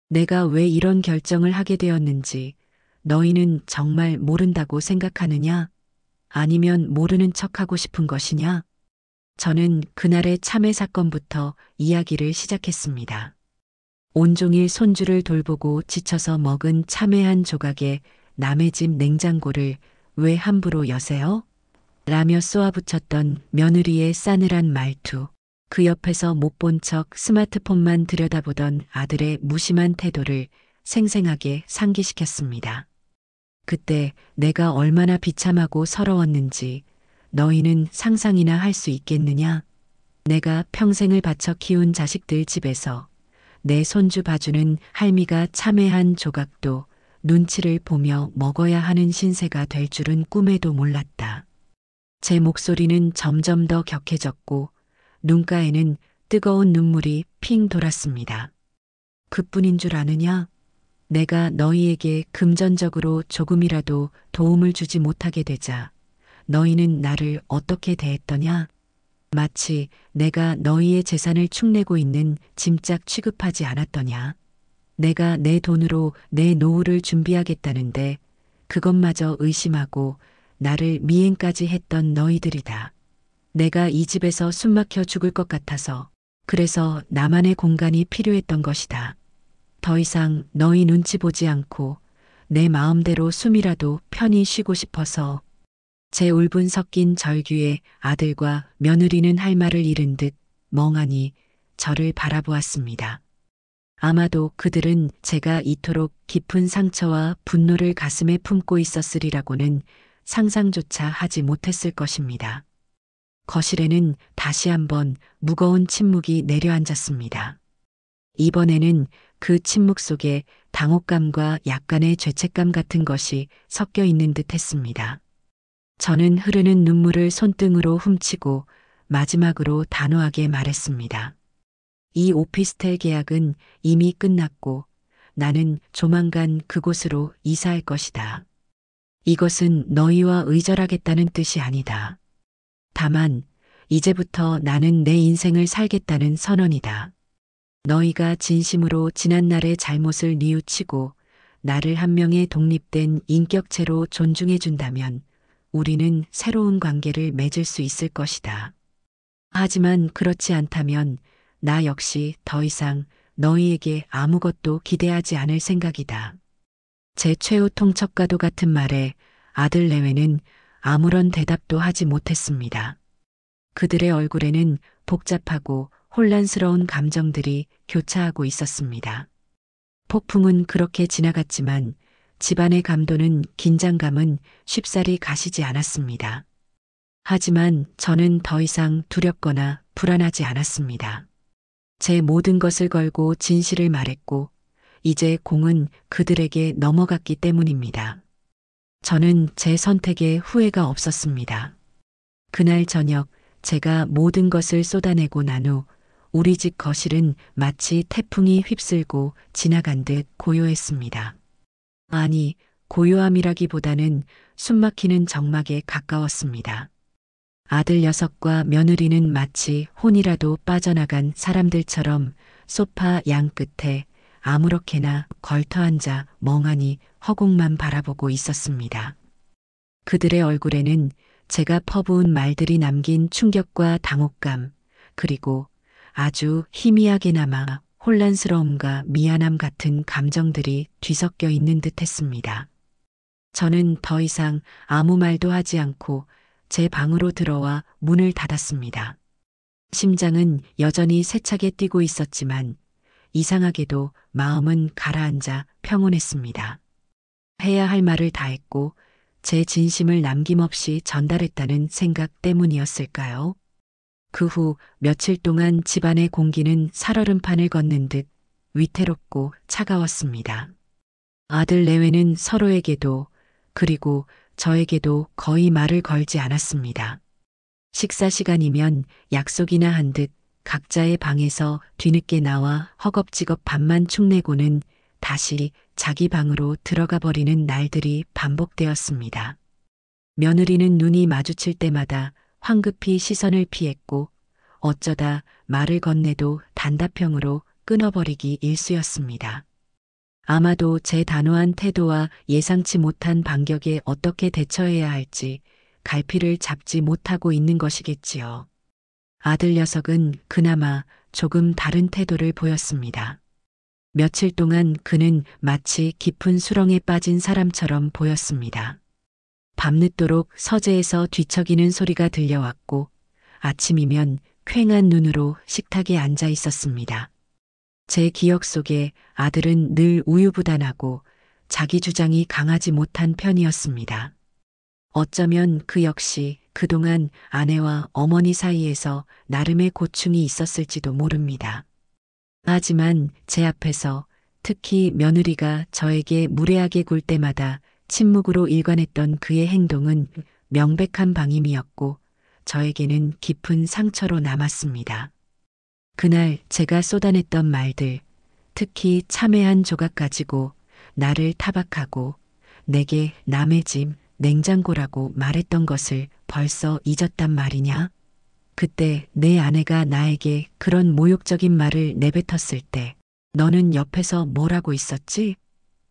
내가 왜 이런 결정을 하게 되었는지 너희는 정말 모른다고 생각하느냐? 아니면 모르는 척하고 싶은 것이냐? 저는 그날의 참회 사건부터 이야기를 시작했습니다. 온종일 손주를 돌보고 지쳐서 먹은 참외 한 조각에 남의 집 냉장고를 왜 함부로 여세요? 라며 쏘아붙였던 며느리의 싸늘한 말투. 그 옆에서 못 본 척 스마트폰만 들여다보던 아들의 무심한 태도를 생생하게 상기시켰습니다. 그때 내가 얼마나 비참하고 서러웠는지 너희는 상상이나 할 수 있겠느냐? 내가 평생을 바쳐 키운 자식들 집에서 내 손주 봐주는 할미가 참외한 조각도 눈치를 보며 먹어야 하는 신세가 될 줄은 꿈에도 몰랐다. 제 목소리는 점점 더 격해졌고 눈가에는 뜨거운 눈물이 핑 돌았습니다. 그뿐인 줄 아느냐? 내가 너희에게 금전적으로 조금이라도 도움을 주지 못하게 되자 너희는 나를 어떻게 대했더냐? 마치 내가 너희의 재산을 축내고 있는 짐짝 취급하지 않았더냐? 내가 내 돈으로 내 노후를 준비하겠다는데 그것마저 의심하고 나를 미행까지 했던 너희들이다. 내가 이 집에서 숨막혀 죽을 것 같아서 그래서 나만의 공간이 필요했던 것이다. 더 이상 너희 눈치 보지 않고 내 마음대로 숨이라도 편히 쉬고 싶어서. 제 울분 섞인 절규에 아들과 며느리는 할 말을 잃은 듯 멍하니 저를 바라보았습니다. 아마도 그들은 제가 이토록 깊은 상처와 분노를 가슴에 품고 있었으리라고는 상상조차 하지 못했을 것입니다. 거실에는 다시 한번 무거운 침묵이 내려앉았습니다. 이번에는 그 침묵 속에 당혹감과 약간의 죄책감 같은 것이 섞여 있는 듯 했습니다. 저는 흐르는 눈물을 손등으로 훔치고 마지막으로 단호하게 말했습니다. 이 오피스텔 계약은 이미 끝났고 나는 조만간 그곳으로 이사할 것이다. 이것은 너희와 의절하겠다는 뜻이 아니다. 다만 이제부터 나는 내 인생을 살겠다는 선언이다. 너희가 진심으로 지난날의 잘못을 뉘우치고 나를 한 명의 독립된 인격체로 존중해 준다면 우리는 새로운 관계를 맺을 수 있을 것이다. 하지만 그렇지 않다면 나 역시 더 이상 너희에게 아무것도 기대하지 않을 생각이다. 제 최후 통첩과도 같은 말에 아들 내외는 아무런 대답도 하지 못했습니다. 그들의 얼굴에는 복잡하고 혼란스러운 감정들이 교차하고 있었습니다. 폭풍은 그렇게 지나갔지만 집안의 감도는 긴장감은 쉽사리 가시지 않았습니다. 하지만 저는 더 이상 두렵거나 불안하지 않았습니다. 제 모든 것을 걸고 진실을 말했고 이제 공은 그들에게 넘어갔기 때문입니다. 저는 제 선택에 후회가 없었습니다. 그날 저녁 제가 모든 것을 쏟아내고 난 후 우리 집 거실은 마치 태풍이 휩쓸고 지나간 듯 고요했습니다. 아니, 고요함이라기보다는 숨막히는 적막에 가까웠습니다. 아들 녀석과 며느리는 마치 혼이라도 빠져나간 사람들처럼 소파 양 끝에 아무렇게나 걸터앉아 멍하니 허공만 바라보고 있었습니다. 그들의 얼굴에는 제가 퍼부은 말들이 남긴 충격과 당혹감, 그리고 아주 희미하게나마 혼란스러움과 미안함 같은 감정들이 뒤섞여 있는 듯 했습니다. 저는 더 이상 아무 말도 하지 않고 제 방으로 들어와 문을 닫았습니다. 심장은 여전히 세차게 뛰고 있었지만 이상하게도 마음은 가라앉아 평온했습니다. 해야 할 말을 다 했고 제 진심을 남김없이 전달했다는 생각 때문이었을까요? 그 후 며칠 동안 집안의 공기는 살얼음판을 걷는 듯 위태롭고 차가웠습니다. 아들 내외는 서로에게도 그리고 저에게도 거의 말을 걸지 않았습니다. 식사 시간이면 약속이나 한 듯 각자의 방에서 뒤늦게 나와 허겁지겁 밥만 축내고는 다시 자기 방으로 들어가 버리는 날들이 반복되었습니다. 며느리는 눈이 마주칠 때마다 황급히 시선을 피했고 어쩌다 말을 건네도 단답형으로 끊어버리기 일쑤였습니다. 아마도 제 단호한 태도와 예상치 못한 반격에 어떻게 대처해야 할지 갈피를 잡지 못하고 있는 것이겠지요. 아들 녀석은 그나마 조금 다른 태도를 보였습니다. 며칠 동안 그는 마치 깊은 수렁에 빠진 사람처럼 보였습니다. 밤늦도록 서재에서 뒤척이는 소리가 들려왔고 아침이면 퀭한 눈으로 식탁에 앉아 있었습니다. 제 기억 속에 아들은 늘 우유부단하고 자기 주장이 강하지 못한 편이었습니다. 어쩌면 그 역시 그동안 아내와 어머니 사이에서 나름의 고충이 있었을지도 모릅니다. 하지만 제 앞에서 특히 며느리가 저에게 무례하게 굴 때마다 침묵으로 일관했던 그의 행동은 명백한 방임이었고 저에게는 깊은 상처로 남았습니다. 그날 제가 쏟아냈던 말들, 특히 참외한 조각 가지고 나를 타박하고 내게 남의 집 냉장고라고 말했던 것을 벌써 잊었단 말이냐? 그때 내 아내가 나에게 그런 모욕적인 말을 내뱉었을 때 너는 옆에서 뭐라고 있었지?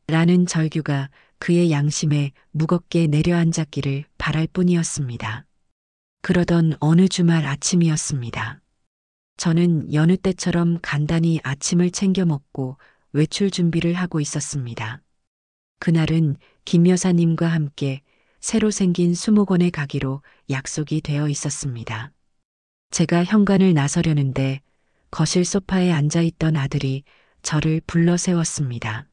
라는 절규가 그의 양심에 무겁게 내려앉았기를 바랄 뿐이었습니다. 그러던 어느 주말 아침이었습니다. 저는 여느 때처럼 간단히 아침을 챙겨 먹고 외출 준비를 하고 있었습니다. 그날은 김 여사님과 함께 새로 생긴 수목원에 가기로 약속이 되어 있었습니다. 제가 현관을 나서려는데 거실 소파에 앉아있던 아들이 저를 불러 세웠습니다.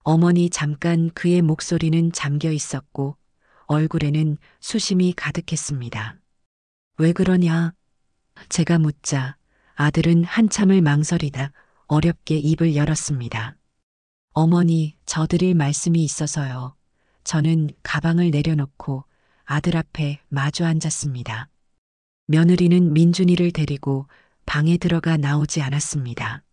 어머니 잠깐 그의 목소리는 잠겨 있었고 얼굴에는 수심이 가득했습니다. 왜 그러냐? 제가 묻자 아들은 한참을 망설이다 어렵게 입을 열었습니다. 어머니, 저 드릴 말씀이 있어서요. 저는 가방을 내려놓고 아들 앞에 마주 앉았습니다. 며느리는 민준이를 데리고 방에 들어가 나오지 않았습니다.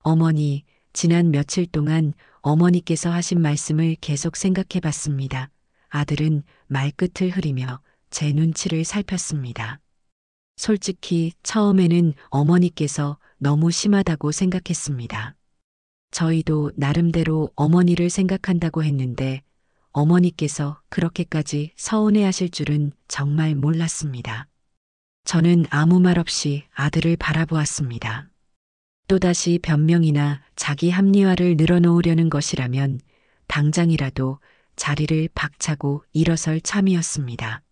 어머니, 지난 며칠 동안 어머니께서 하신 말씀을 계속 생각해 봤습니다. 아들은 말끝을 흐리며 제 눈치를 살폈습니다. 솔직히 처음에는 어머니께서 너무 심하다고 생각했습니다. 저희도 나름대로 어머니를 생각한다고 했는데 어머니께서 그렇게까지 서운해하실 줄은 정말 몰랐습니다. 저는 아무 말 없이 아들을 바라보았습니다. 또다시 변명이나 자기 합리화를 늘어놓으려는 것이라면 당장이라도 자리를 박차고 일어설 참이었습니다.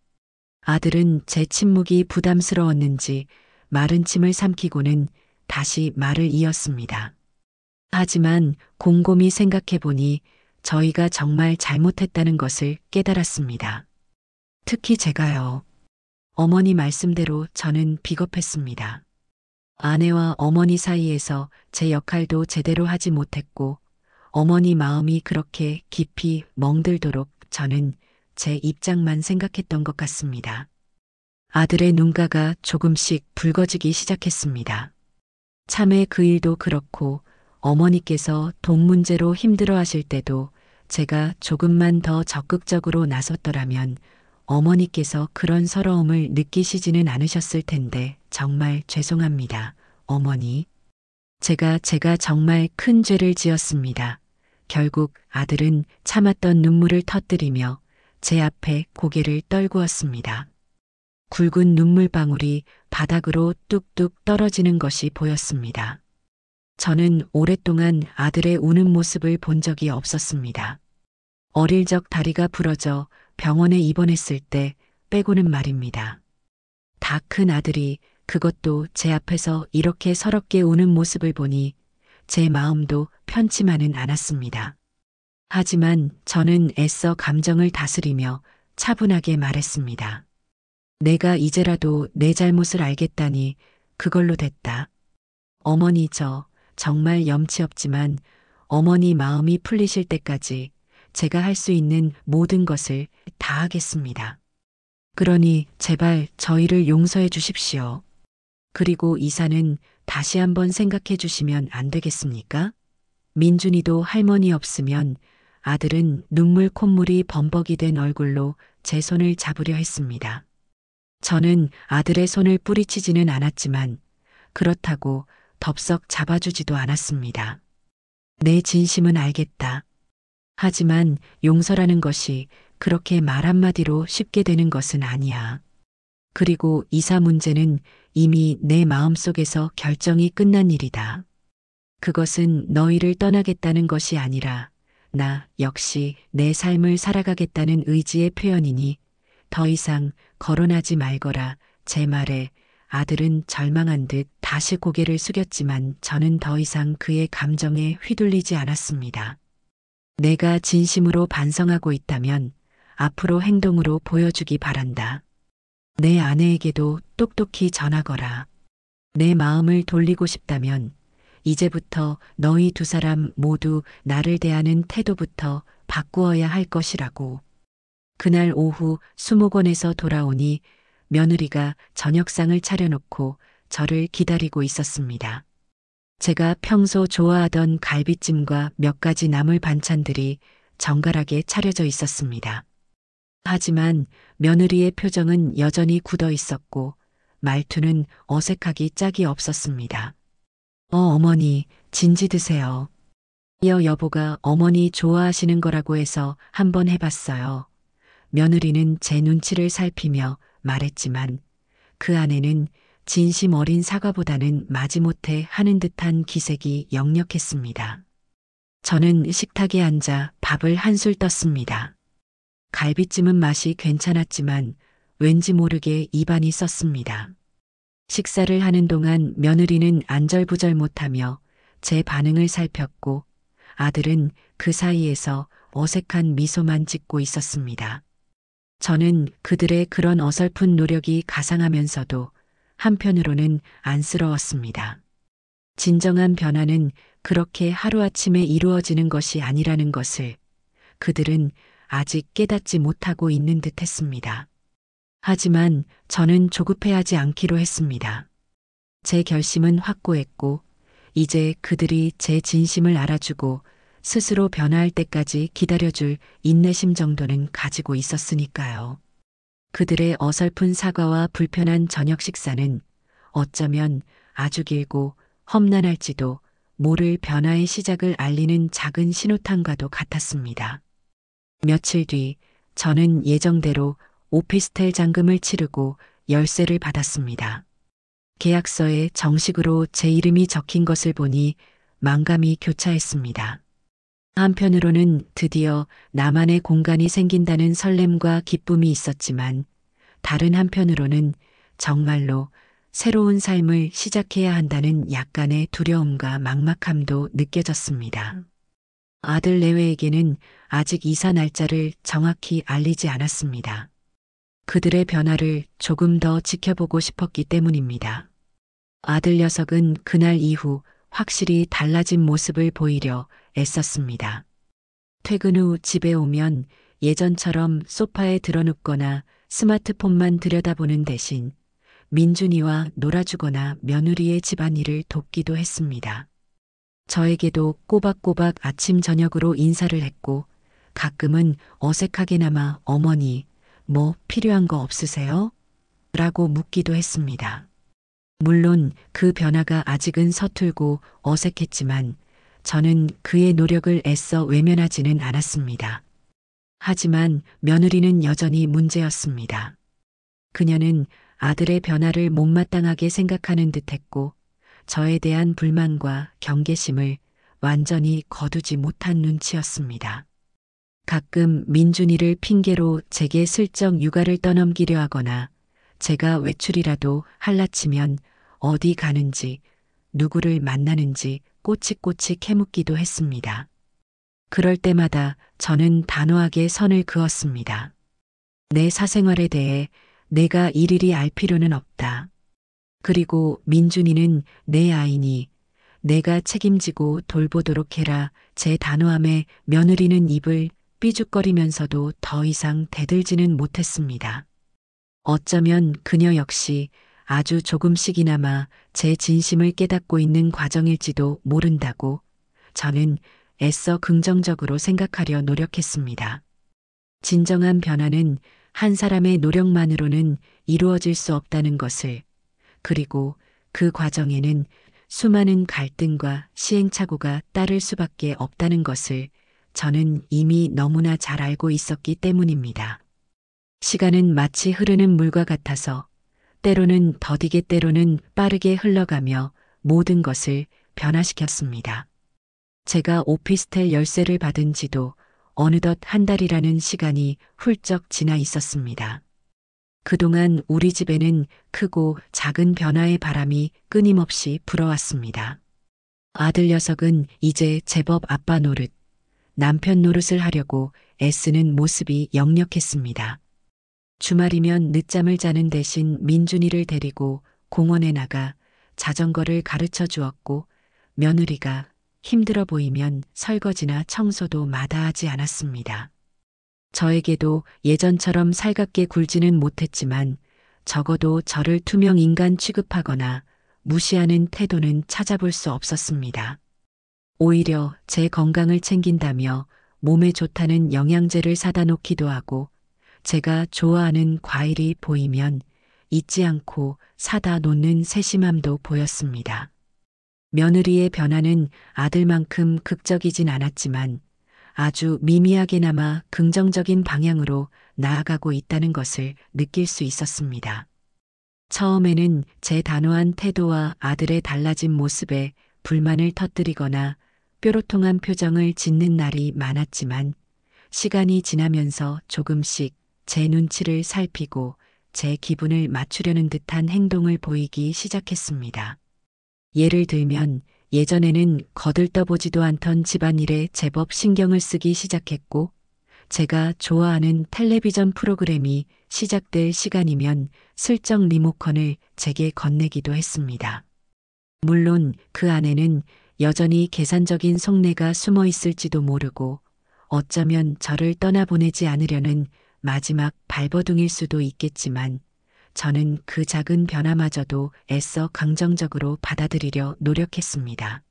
아들은 제 침묵이 부담스러웠는지 마른 침을 삼키고는 다시 말을 이었습니다. 하지만 곰곰이 생각해보니 저희가 정말 잘못했다는 것을 깨달았습니다. 특히 제가요. 어머니 말씀대로 저는 비겁했습니다. 아내와 어머니 사이에서 제 역할도 제대로 하지 못했고 어머니 마음이 그렇게 깊이 멍들도록 저는 제 입장만 생각했던 것 같습니다. 아들의 눈가가 조금씩 붉어지기 시작했습니다. 참에 그 일도 그렇고 어머니께서 돈 문제로 힘들어 하실 때도 제가 조금만 더 적극적으로 나섰더라면 어머니께서 그런 서러움을 느끼시지는 않으셨을 텐데 정말 죄송합니다, 어머니. 제가 정말 큰 죄를 지었습니다. 결국 아들은 참았던 눈물을 터뜨리며 제 앞에 고개를 떨구었습니다. 굵은 눈물방울이 바닥으로 뚝뚝 떨어지는 것이 보였습니다. 저는 오랫동안 아들의 우는 모습을 본 적이 없었습니다. 어릴 적 다리가 부러져 병원에 입원했을 때 빼고는 말입니다. 다 큰 아들이 그것도 제 앞에서 이렇게 서럽게 우는 모습을 보니 제 마음도 편치만은 않았습니다. 하지만 저는 애써 감정을 다스리며 차분하게 말했습니다. 내가 이제라도 내 잘못을 알겠다니 그걸로 됐다. 어머니 저 정말 염치 없지만 어머니 마음이 풀리실 때까지 제가 할 수 있는 모든 것을 다 하겠습니다. 그러니 제발 저희를 용서해 주십시오. 그리고 이사는 다시 한번 생각해 주시면 안 되겠습니까? 민준이도 할머니 없으면 아들은 눈물 콧물이 범벅이 된 얼굴로 제 손을 잡으려 했습니다. 저는 아들의 손을 뿌리치지는 않았지만 그렇다고 덥석 잡아주지도 않았습니다. 내 진심은 알겠다. 하지만 용서라는 것이 그렇게 말 한마디로 쉽게 되는 것은 아니야. 그리고 이사 문제는 이미 내 마음속에서 결정이 끝난 일이다. 그것은 너희를 떠나겠다는 것이 아니라 나 역시 내 삶을 살아가겠다는 의지의 표현이니 더 이상 거론하지 말거라. 제 말에 아들은 절망한 듯 다시 고개를 숙였지만 저는 더 이상 그의 감정에 휘둘리지 않았습니다. 내가 진심으로 반성하고 있다면 앞으로 행동으로 보여주기 바란다. 내 아내에게도 똑똑히 전하거라. 내 마음을 돌리고 싶다면 이제부터 너희 두 사람 모두 나를 대하는 태도부터 바꾸어야 할 것이라고. 그날 오후 수목원에서 돌아오니 며느리가 저녁상을 차려놓고 저를 기다리고 있었습니다. 제가 평소 좋아하던 갈비찜과 몇 가지 나물 반찬들이 정갈하게 차려져 있었습니다. 하지만 며느리의 표정은 여전히 굳어 있었고 말투는 어색하기 짝이 없었습니다. 어머니, 진지 드세요. 여보가 어머니 좋아하시는 거라고 해서 한번 해봤어요. 며느리는 제 눈치를 살피며 말했지만 그 안에는 진심 어린 사과보다는 마지못해 하는 듯한 기색이 역력했습니다. 저는 식탁에 앉아 밥을 한술 떴습니다. 갈비찜은 맛이 괜찮았지만 왠지 모르게 입안이 썼습니다. 식사를 하는 동안 며느리는 안절부절 못하며 제 반응을 살폈고 아들은 그 사이에서 어색한 미소만 짓고 있었습니다. 저는 그들의 그런 어설픈 노력이 가상하면서도 한편으로는 안쓰러웠습니다. 진정한 변화는 그렇게 하루아침에 이루어지는 것이 아니라는 것을 그들은 아직 깨닫지 못하고 있는 듯 했습니다. 하지만 저는 조급해하지 않기로 했습니다. 제 결심은 확고했고 이제 그들이 제 진심을 알아주고 스스로 변화할 때까지 기다려줄 인내심 정도는 가지고 있었으니까요. 그들의 어설픈 사과와 불편한 저녁 식사는 어쩌면 아주 길고 험난할지도 모를 변화의 시작을 알리는 작은 신호탄과도 같았습니다. 며칠 뒤 저는 예정대로 오피스텔 잔금을 치르고 열쇠를 받았습니다. 계약서에 정식으로 제 이름이 적힌 것을 보니 만감이 교차했습니다. 한편으로는 드디어 나만의 공간이 생긴다는 설렘과 기쁨이 있었지만 다른 한편으로는 정말로 새로운 삶을 시작해야 한다는 약간의 두려움과 막막함도 느껴졌습니다. 아들 내외에게는 아직 이사 날짜를 정확히 알리지 않았습니다. 그들의 변화를 조금 더 지켜보고 싶었기 때문입니다. 아들 녀석은 그날 이후 확실히 달라진 모습을 보이려 애썼습니다. 퇴근 후 집에 오면 예전처럼 소파에 드러눕거나 스마트폰만 들여다보는 대신 민준이와 놀아주거나 며느리의 집안일을 돕기도 했습니다. 저에게도 꼬박꼬박 아침 저녁으로 인사를 했고 가끔은 어색하게나마 어머니 뭐 필요한 거 없으세요? 라고 묻기도 했습니다. 물론 그 변화가 아직은 서툴고 어색했지만 저는 그의 노력을 애써 외면하지는 않았습니다. 하지만 며느리는 여전히 문제였습니다. 그녀는 아들의 변화를 못마땅하게 생각하는 듯했고 저에 대한 불만과 경계심을 완전히 거두지 못한 눈치였습니다. 가끔 민준이를 핑계로 제게 슬쩍 육아를 떠넘기려 하거나 제가 외출이라도 할라치면 어디 가는지 누구를 만나는지 꼬치꼬치 캐묻기도 했습니다. 그럴 때마다 저는 단호하게 선을 그었습니다. 내 사생활에 대해 내가 일일이 알 필요는 없다. 그리고 민준이는 내 아이니 내가 책임지고 돌보도록 해라. 제 단호함에 며느리는 입을 삐죽거리면서도 더 이상 대들지는 못했습니다. 어쩌면 그녀 역시 아주 조금씩이나마 제 진심을 깨닫고 있는 과정일지도 모른다고 저는 애써 긍정적으로 생각하려 노력했습니다. 진정한 변화는 한 사람의 노력만으로는 이루어질 수 없다는 것을, 그리고 그 과정에는 수많은 갈등과 시행착오가 따를 수밖에 없다는 것을 저는 이미 너무나 잘 알고 있었기 때문입니다. 시간은 마치 흐르는 물과 같아서 때로는 더디게 때로는 빠르게 흘러가며 모든 것을 변화시켰습니다. 제가 오피스텔 열쇠를 받은 지도 어느덧 한 달이라는 시간이 훌쩍 지나 있었습니다. 그동안 우리 집에는 크고 작은 변화의 바람이 끊임없이 불어왔습니다. 아들 녀석은 이제 제법 아빠 노릇, 남편 노릇을 하려고 애쓰는 모습이 역력했습니다. 주말이면 늦잠을 자는 대신 민준이를 데리고 공원에 나가 자전거를 가르쳐 주었고 며느리가 힘들어 보이면 설거지나 청소도 마다하지 않았습니다. 저에게도 예전처럼 살갑게 굴지는 못했지만 적어도 저를 투명 인간 취급하거나 무시하는 태도는 찾아볼 수 없었습니다. 오히려 제 건강을 챙긴다며 몸에 좋다는 영양제를 사다 놓기도 하고 제가 좋아하는 과일이 보이면 잊지 않고 사다 놓는 세심함도 보였습니다. 며느리의 변화는 아들만큼 극적이진 않았지만 아주 미미하게나마 긍정적인 방향으로 나아가고 있다는 것을 느낄 수 있었습니다. 처음에는 제 단호한 태도와 아들의 달라진 모습에 불만을 터뜨리거나 뾰로통한 표정을 짓는 날이 많았지만 시간이 지나면서 조금씩 제 눈치를 살피고 제 기분을 맞추려는 듯한 행동을 보이기 시작했습니다. 예를 들면 예전에는 거들떠보지도 않던 집안일에 제법 신경을 쓰기 시작했고 제가 좋아하는 텔레비전 프로그램이 시작될 시간이면 슬쩍 리모컨을 제게 건네기도 했습니다. 물론 그 안에는 여전히 계산적인 속내가 숨어 있을지도 모르고 어쩌면 저를 떠나보내지 않으려는 마지막 발버둥일 수도 있겠지만 저는 그 작은 변화마저도 애써 긍정적으로 받아들이려 노력했습니다.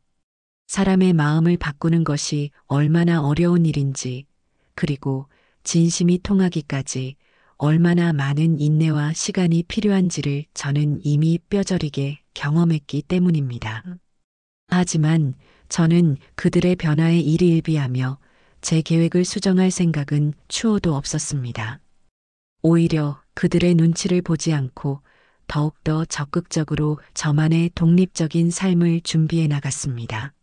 사람의 마음을 바꾸는 것이 얼마나 어려운 일인지, 그리고 진심이 통하기까지 얼마나 많은 인내와 시간이 필요한지를 저는 이미 뼈저리게 경험했기 때문입니다. 하지만 저는 그들의 변화에 일희일비하며 제 계획을 수정할 생각은 추호도 없었습니다. 오히려 그들의 눈치를 보지 않고 더욱더 적극적으로 저만의 독립적인 삶을 준비해 나갔습니다.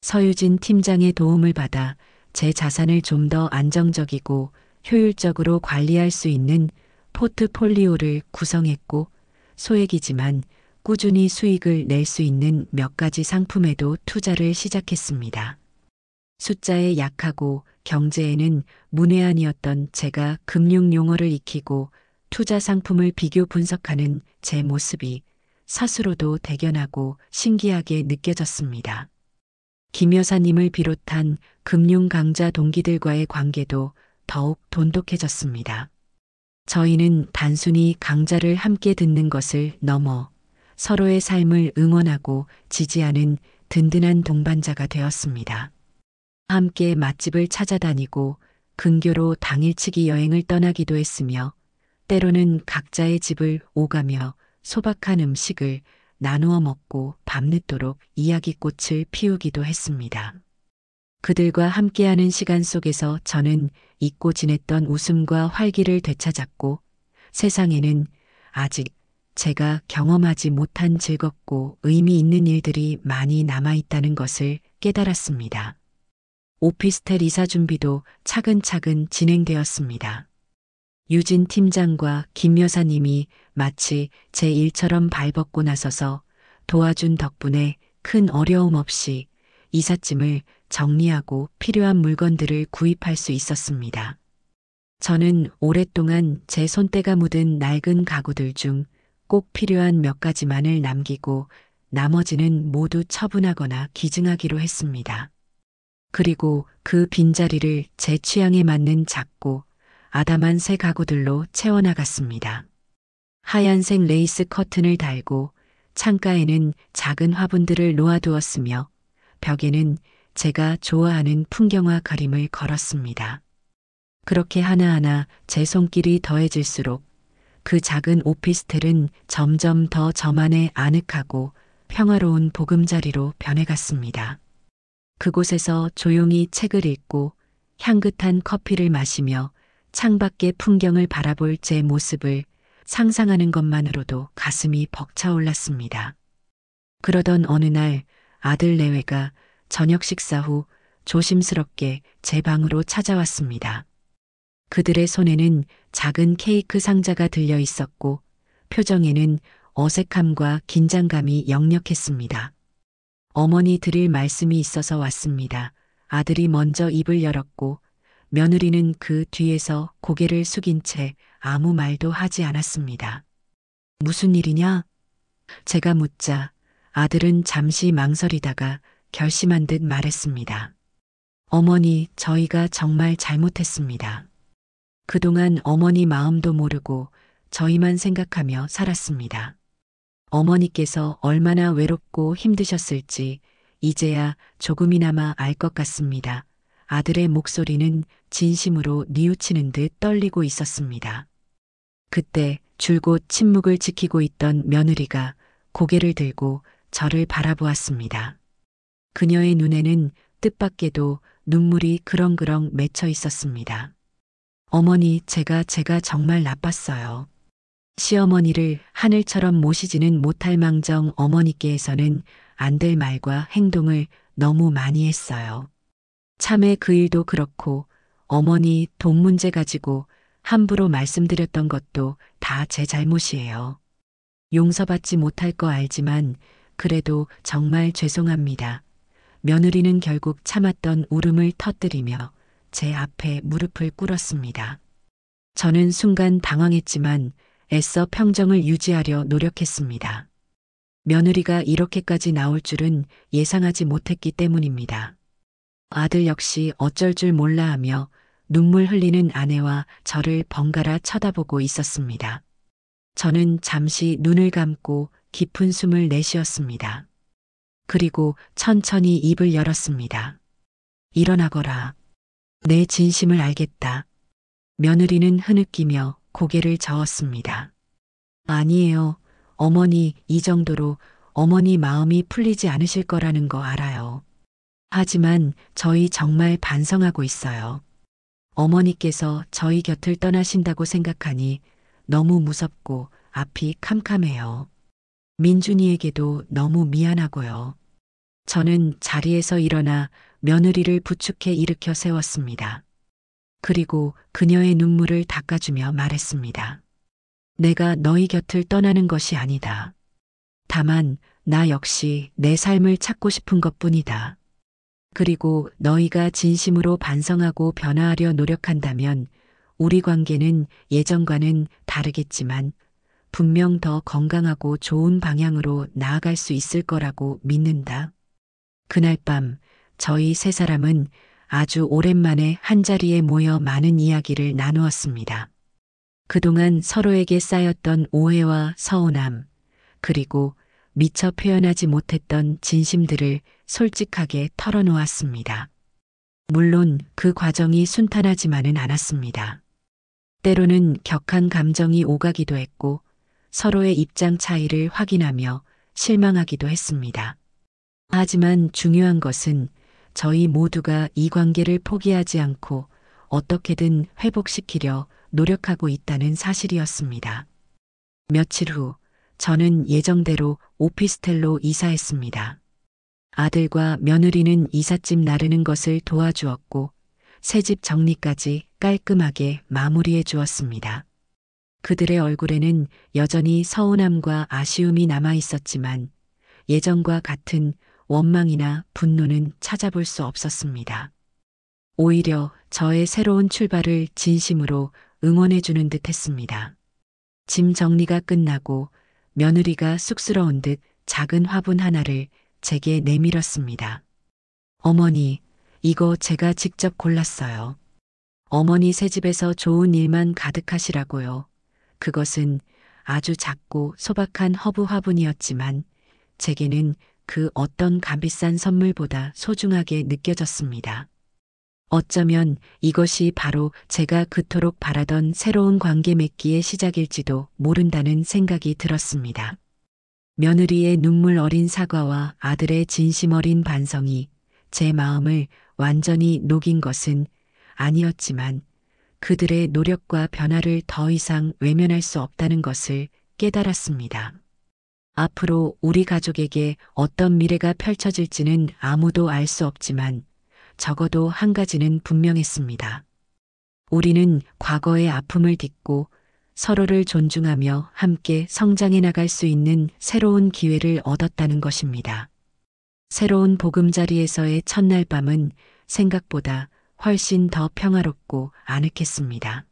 서유진 팀장의 도움을 받아 제 자산을 좀 더 안정적이고 효율적으로 관리할 수 있는 포트폴리오를 구성했고 소액이지만 꾸준히 수익을 낼 수 있는 몇 가지 상품에도 투자를 시작했습니다. 숫자에 약하고 경제에는 문외한이었던 제가 금융 용어를 익히고 투자 상품을 비교 분석하는 제 모습이 스스로도 대견하고 신기하게 느껴졌습니다. 김 여사님을 비롯한 금융 강자 동기들과의 관계도 더욱 돈독해졌습니다. 저희는 단순히 강좌를 함께 듣는 것을 넘어 서로의 삶을 응원하고 지지하는 든든한 동반자가 되었습니다. 함께 맛집을 찾아다니고 근교로 당일치기 여행을 떠나기도 했으며 때로는 각자의 집을 오가며 소박한 음식을 나누어 먹고 밤늦도록 이야기꽃을 피우기도 했습니다. 그들과 함께하는 시간 속에서 저는 잊고 지냈던 웃음과 활기를 되찾았고 세상에는 아직 제가 경험하지 못한 즐겁고 의미 있는 일들이 많이 남아있다는 것을 깨달았습니다. 오피스텔 이사 준비도 차근차근 진행되었습니다. 유진 팀장과 김 여사님이 마치 제 일처럼 발벗고 나서서 도와준 덕분에 큰 어려움 없이 이삿짐을 정리하고 필요한 물건들을 구입할 수 있었습니다. 저는 오랫동안 제 손때가 묻은 낡은 가구들 중 꼭 필요한 몇 가지만을 남기고 나머지는 모두 처분하거나 기증하기로 했습니다. 그리고 그 빈자리를 제 취향에 맞는 작고 아담한 새 가구들로 채워나갔습니다. 하얀색 레이스 커튼을 달고 창가에는 작은 화분들을 놓아두었으며 벽에는 제가 좋아하는 풍경화 그림을 걸었습니다. 그렇게 하나하나 제 손길이 더해질수록 그 작은 오피스텔은 점점 더 저만의 아늑하고 평화로운 보금자리로 변해갔습니다. 그곳에서 조용히 책을 읽고 향긋한 커피를 마시며 창밖의 풍경을 바라볼 제 모습을 상상하는 것만으로도 가슴이 벅차올랐습니다. 그러던 어느 날 아들 내외가 저녁 식사 후 조심스럽게 제 방으로 찾아왔습니다. 그들의 손에는 작은 케이크 상자가 들려 있었고 표정에는 어색함과 긴장감이 역력했습니다. 어머니 드릴 말씀이 있어서 왔습니다. 아들이 먼저 입을 열었고 며느리는 그 뒤에서 고개를 숙인 채 아무 말도 하지 않았습니다. 무슨 일이냐? 제가 묻자 아들은 잠시 망설이다가 결심한 듯 말했습니다. 어머니, 저희가 정말 잘못했습니다. 그동안 어머니 마음도 모르고 저희만 생각하며 살았습니다. 어머니께서 얼마나 외롭고 힘드셨을지 이제야 조금이나마 알 것 같습니다. 아들의 목소리는 진심으로 뉘우치는 듯 떨리고 있었습니다. 그때 줄곧 침묵을 지키고 있던 며느리가 고개를 들고 저를 바라보았습니다. 그녀의 눈에는 뜻밖에도 눈물이 그렁그렁 맺혀 있었습니다. 어머니, 제가 정말 나빴어요. 시어머니를 하늘처럼 모시지는 못할 망정 어머니께서는 안 될 말과 행동을 너무 많이 했어요. 참에 그 일도 그렇고 어머니 돈 문제 가지고 함부로 말씀드렸던 것도 다 제 잘못이에요. 용서받지 못할 거 알지만 그래도 정말 죄송합니다. 며느리는 결국 참았던 울음을 터뜨리며 제 앞에 무릎을 꿇었습니다. 저는 순간 당황했지만 애써 평정을 유지하려 노력했습니다. 며느리가 이렇게까지 나올 줄은 예상하지 못했기 때문입니다. 아들 역시 어쩔 줄 몰라 하며 눈물 흘리는 아내와 저를 번갈아 쳐다보고 있었습니다. 저는 잠시 눈을 감고 깊은 숨을 내쉬었습니다. 그리고 천천히 입을 열었습니다. 일어나거라. 내 진심을 알겠다. 며느리는 흐느끼며 고개를 저었습니다. 아니에요. 어머니, 이 정도로 어머니 마음이 풀리지 않으실 거라는 거 알아요. 하지만 저희 정말 반성하고 있어요. 어머니께서 저희 곁을 떠나신다고 생각하니 너무 무섭고 앞이 캄캄해요. 민준이에게도 너무 미안하고요. 저는 자리에서 일어나 며느리를 부축해 일으켜 세웠습니다. 그리고 그녀의 눈물을 닦아주며 말했습니다. 내가 너희 곁을 떠나는 것이 아니다. 다만 나 역시 내 삶을 찾고 싶은 것뿐이다. 그리고 너희가 진심으로 반성하고 변화하려 노력한다면 우리 관계는 예전과는 다르겠지만 분명 더 건강하고 좋은 방향으로 나아갈 수 있을 거라고 믿는다. 그날 밤 저희 세 사람은 아주 오랜만에 한자리에 모여 많은 이야기를 나누었습니다. 그동안 서로에게 쌓였던 오해와 서운함, 그리고 미처 표현하지 못했던 진심들을 솔직하게 털어놓았습니다. 물론 그 과정이 순탄하지만은 않았습니다. 때로는 격한 감정이 오가기도 했고 서로의 입장 차이를 확인하며 실망하기도 했습니다. 하지만 중요한 것은 저희 모두가 이 관계를 포기하지 않고 어떻게든 회복시키려 노력하고 있다는 사실이었습니다. 며칠 후 저는 예정대로 오피스텔로 이사했습니다. 아들과 며느리는 이삿짐 나르는 것을 도와주었고 새집 정리까지 깔끔하게 마무리해 주었습니다. 그들의 얼굴에는 여전히 서운함과 아쉬움이 남아 있었지만 예전과 같은 원망이나 분노는 찾아볼 수 없었습니다. 오히려 저의 새로운 출발을 진심으로 응원해 주는 듯 했습니다. 짐 정리가 끝나고 며느리가 쑥스러운 듯 작은 화분 하나를 제게 내밀었습니다. 어머니, 이거 제가 직접 골랐어요. 어머니 새집에서 좋은 일만 가득하시라고요. 그것은 아주 작고 소박한 허브 화분이었지만 제게는 그 어떤 값비싼 선물보다 소중하게 느껴졌습니다. 어쩌면 이것이 바로 제가 그토록 바라던 새로운 관계 맺기의 시작일지도 모른다는 생각이 들었습니다. 며느리의 눈물 어린 사과와 아들의 진심 어린 반성이 제 마음을 완전히 녹인 것은 아니었지만 그들의 노력과 변화를 더 이상 외면할 수 없다는 것을 깨달았습니다. 앞으로 우리 가족에게 어떤 미래가 펼쳐질지는 아무도 알 수 없지만 적어도 한 가지는 분명했습니다. 우리는 과거의 아픔을 딛고 서로를 존중하며 함께 성장해 나갈 수 있는 새로운 기회를 얻었다는 것입니다. 새로운 보금자리에서의 첫날 밤은 생각보다 훨씬 더 평화롭고 아늑했습니다.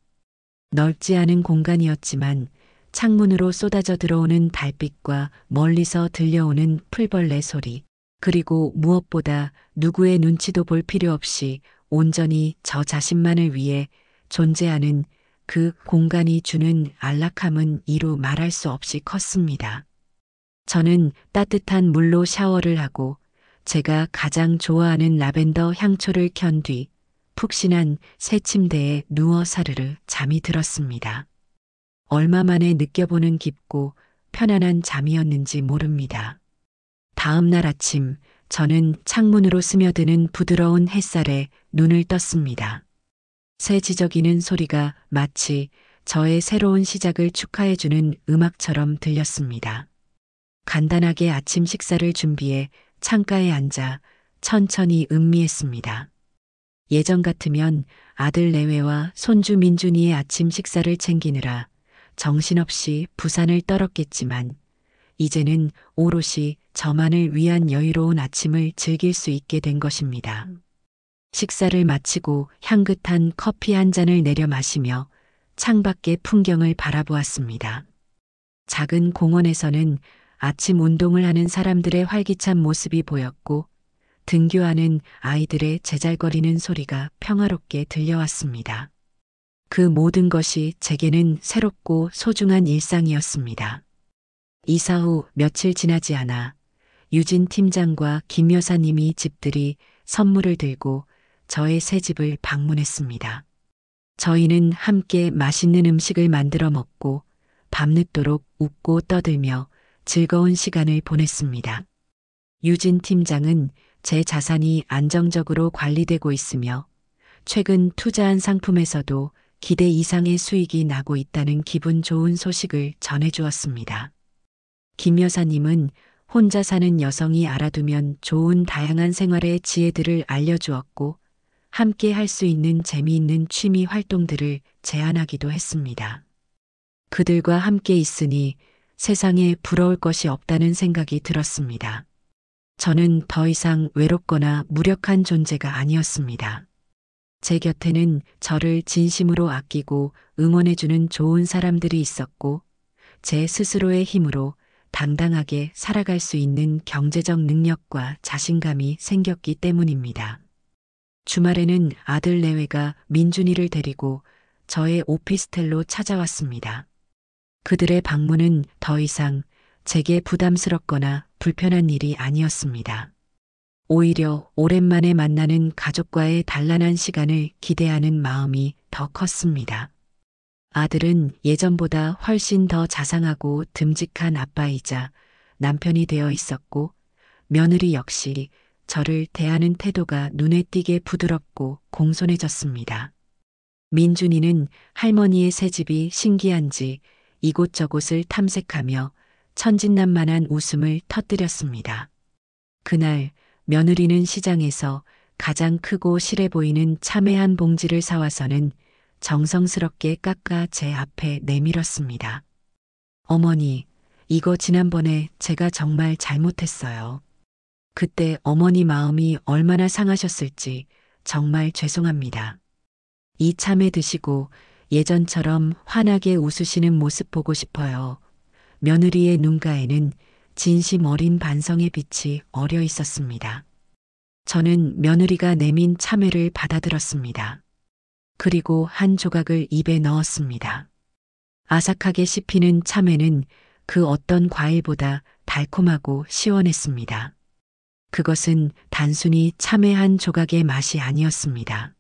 넓지 않은 공간이었지만 창문으로 쏟아져 들어오는 달빛과 멀리서 들려오는 풀벌레 소리, 그리고 무엇보다 누구의 눈치도 볼 필요 없이 온전히 저 자신만을 위해 존재하는 그 공간이 주는 안락함은 이루 말할 수 없이 컸습니다. 저는 따뜻한 물로 샤워를 하고 제가 가장 좋아하는 라벤더 향초를 켠 뒤 푹신한 새 침대에 누워 사르르 잠이 들었습니다. 얼마 만에 느껴보는 깊고 편안한 잠이었는지 모릅니다. 다음 날 아침 저는 창문으로 스며드는 부드러운 햇살에 눈을 떴습니다. 새 지저귀는 소리가 마치 저의 새로운 시작을 축하해주는 음악처럼 들렸습니다. 간단하게 아침 식사를 준비해 창가에 앉아 천천히 음미했습니다. 예전 같으면 아들 내외와 손주 민준이의 아침 식사를 챙기느라 정신없이 부산을 떨었겠지만 이제는 오롯이 저만을 위한 여유로운 아침을 즐길 수 있게 된 것입니다. 식사를 마치고 향긋한 커피 한 잔을 내려 마시며 창밖의 풍경을 바라보았습니다. 작은 공원에서는 아침 운동을 하는 사람들의 활기찬 모습이 보였고 등교하는 아이들의 제잘거리는 소리가 평화롭게 들려왔습니다. 그 모든 것이 제게는 새롭고 소중한 일상이었습니다. 이사 후 며칠 지나지 않아 유진 팀장과 김 여사님이 집들이 선물을 들고 저의 새 집을 방문했습니다. 저희는 함께 맛있는 음식을 만들어 먹고 밤늦도록 웃고 떠들며 즐거운 시간을 보냈습니다. 유진 팀장은 제 자산이 안정적으로 관리되고 있으며 최근 투자한 상품에서도 기대 이상의 수익이 나고 있다는 기분 좋은 소식을 전해주었습니다. 김 여사님은 혼자 사는 여성이 알아두면 좋은 다양한 생활의 지혜들을 알려주었고 함께 할 수 있는 재미있는 취미 활동들을 제안하기도 했습니다. 그들과 함께 있으니 세상에 부러울 것이 없다는 생각이 들었습니다. 저는 더 이상 외롭거나 무력한 존재가 아니었습니다. 제 곁에는 저를 진심으로 아끼고 응원해주는 좋은 사람들이 있었고 제 스스로의 힘으로 당당하게 살아갈 수 있는 경제적 능력과 자신감이 생겼기 때문입니다. 주말에는 아들 내외가 민준이를 데리고 저의 오피스텔로 찾아왔습니다. 그들의 방문은 더 이상 제게 부담스럽거나 불편한 일이 아니었습니다. 오히려 오랜만에 만나는 가족과의 단란한 시간을 기대하는 마음이 더 컸습니다. 아들은 예전보다 훨씬 더 자상하고 듬직한 아빠이자 남편이 되어 있었고, 며느리 역시 저를 대하는 태도가 눈에 띄게 부드럽고 공손해졌습니다. 민준이는 할머니의 새집이 신기한지 이곳저곳을 탐색하며 천진난만한 웃음을 터뜨렸습니다. 그날 며느리는 시장에서 가장 크고 실해 보이는 참외 한 봉지를 사와서는 정성스럽게 깎아 제 앞에 내밀었습니다. 어머니, 이거 지난번에 제가 정말 잘못했어요. 그때 어머니 마음이 얼마나 상하셨을지 정말 죄송합니다. 이 참외 드시고 예전처럼 환하게 웃으시는 모습 보고 싶어요. 며느리의 눈가에는 진심 어린 반성의 빛이 어려 있었습니다. 저는 며느리가 내민 참외를 받아들었습니다. 그리고 한 조각을 입에 넣었습니다. 아삭하게 씹히는 참외는 그 어떤 과일보다 달콤하고 시원했습니다. 그것은 단순히 참외 한 조각의 맛이 아니었습니다.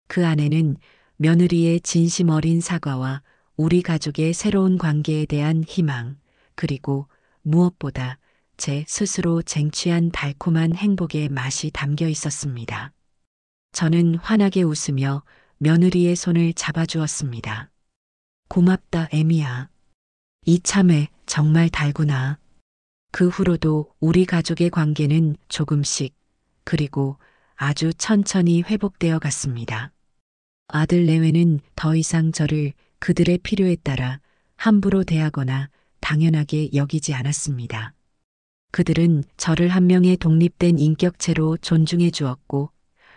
그 안에는 며느리의 진심 어린 사과와 우리 가족의 새로운 관계에 대한 희망, 그리고 무엇보다 제 스스로 쟁취한 달콤한 행복의 맛이 담겨 있었습니다. 저는 환하게 웃으며 며느리의 손을 잡아주었습니다. 고맙다, 애미야. 이 참외 정말 달구나. 그 후로도 우리 가족의 관계는 조금씩, 그리고 아주 천천히 회복되어 갔습니다. 아들 내외는 더 이상 저를 그들의 필요에 따라 함부로 대하거나 당연하게 여기지 않았습니다. 그들은 저를 한 명의 독립된 인격체로 존중해 주었고,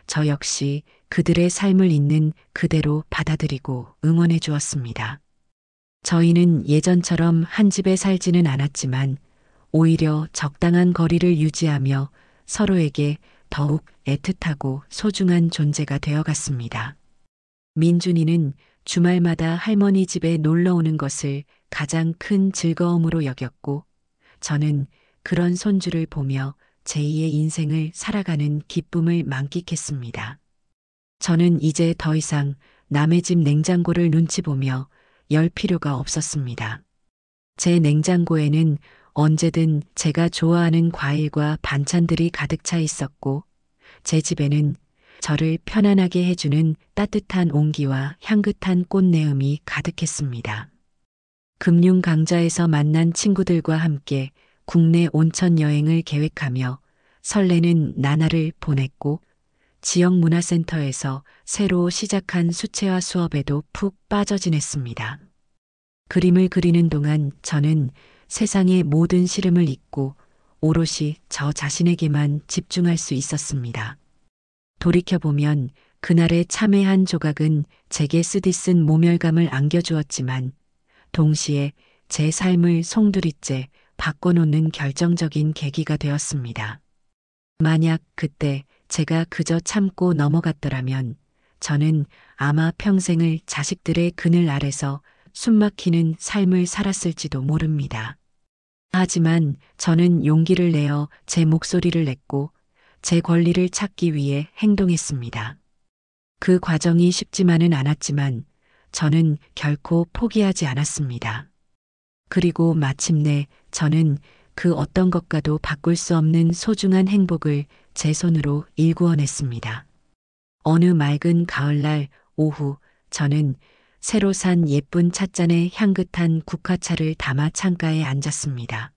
저 역시 그들의 삶을 있는 그대로 받아들이고 응원해 주었습니다. 저희는 예전처럼 한 집에 살지는 않았지만 오히려 적당한 거리를 유지하며 서로에게 더욱 애틋하고 소중한 존재가 되어갔습니다. 민준이는 주말마다 할머니 집에 놀러 오는 것을 가장 큰 즐거움으로 여겼고, 저는 그런 손주를 보며 제2의 인생을 살아가는 기쁨을 만끽했습니다. 저는 이제 더 이상 남의 집 냉장고를 눈치 보며 열 필요가 없었습니다. 제 냉장고에는 언제든 제가 좋아하는 과일과 반찬들이 가득 차 있었고, 제 집에는 저를 편안하게 해주는 따뜻한 온기와 향긋한 꽃내음이 가득했습니다. 금융 강좌에서 만난 친구들과 함께 국내 온천 여행을 계획하며 설레는 나날을 보냈고, 지역 문화센터에서 새로 시작한 수채화 수업에도 푹 빠져 지냈습니다. 그림을 그리는 동안 저는 세상의 모든 시름을 잊고 오롯이 저 자신에게만 집중할 수 있었습니다. 돌이켜보면 그날의 참외 한 조각은 제게 쓰디쓴 모멸감을 안겨주었지만, 동시에 제 삶을 송두리째 바꿔놓는 결정적인 계기가 되었습니다. 만약 그때 제가 그저 참고 넘어갔더라면 저는 아마 평생을 자식들의 그늘 아래서 숨막히는 삶을 살았을지도 모릅니다. 하지만 저는 용기를 내어 제 목소리를 냈고 제 권리를 찾기 위해 행동했습니다. 그 과정이 쉽지만은 않았지만 저는 결코 포기하지 않았습니다. 그리고 마침내 저는 그 어떤 것과도 바꿀 수 없는 소중한 행복을 제 손으로 일구어냈습니다. 어느 맑은 가을날 오후 저는 새로 산 예쁜 찻잔에 향긋한 국화차를 담아 창가에 앉았습니다.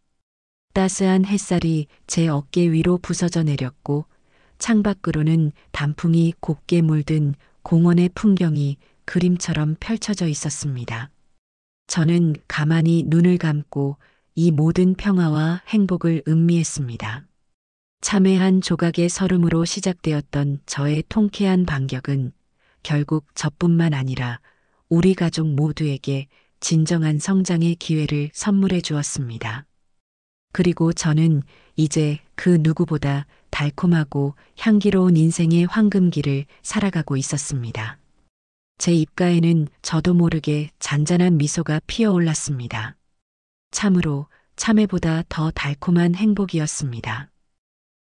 따스한 햇살이 제 어깨 위로 부서져 내렸고, 창밖으로는 단풍이 곱게 물든 공원의 풍경이 그림처럼 펼쳐져 있었습니다. 저는 가만히 눈을 감고 이 모든 평화와 행복을 음미했습니다. 참외 한 조각의 설움으로 시작되었던 저의 통쾌한 반격은 결국 저뿐만 아니라 우리 가족 모두에게 진정한 성장의 기회를 선물해 주었습니다. 그리고 저는 이제 그 누구보다 달콤하고 향기로운 인생의 황금기를 살아가고 있었습니다. 제 입가에는 저도 모르게 잔잔한 미소가 피어올랐습니다. 참으로 참외보다 더 달콤한 행복이었습니다.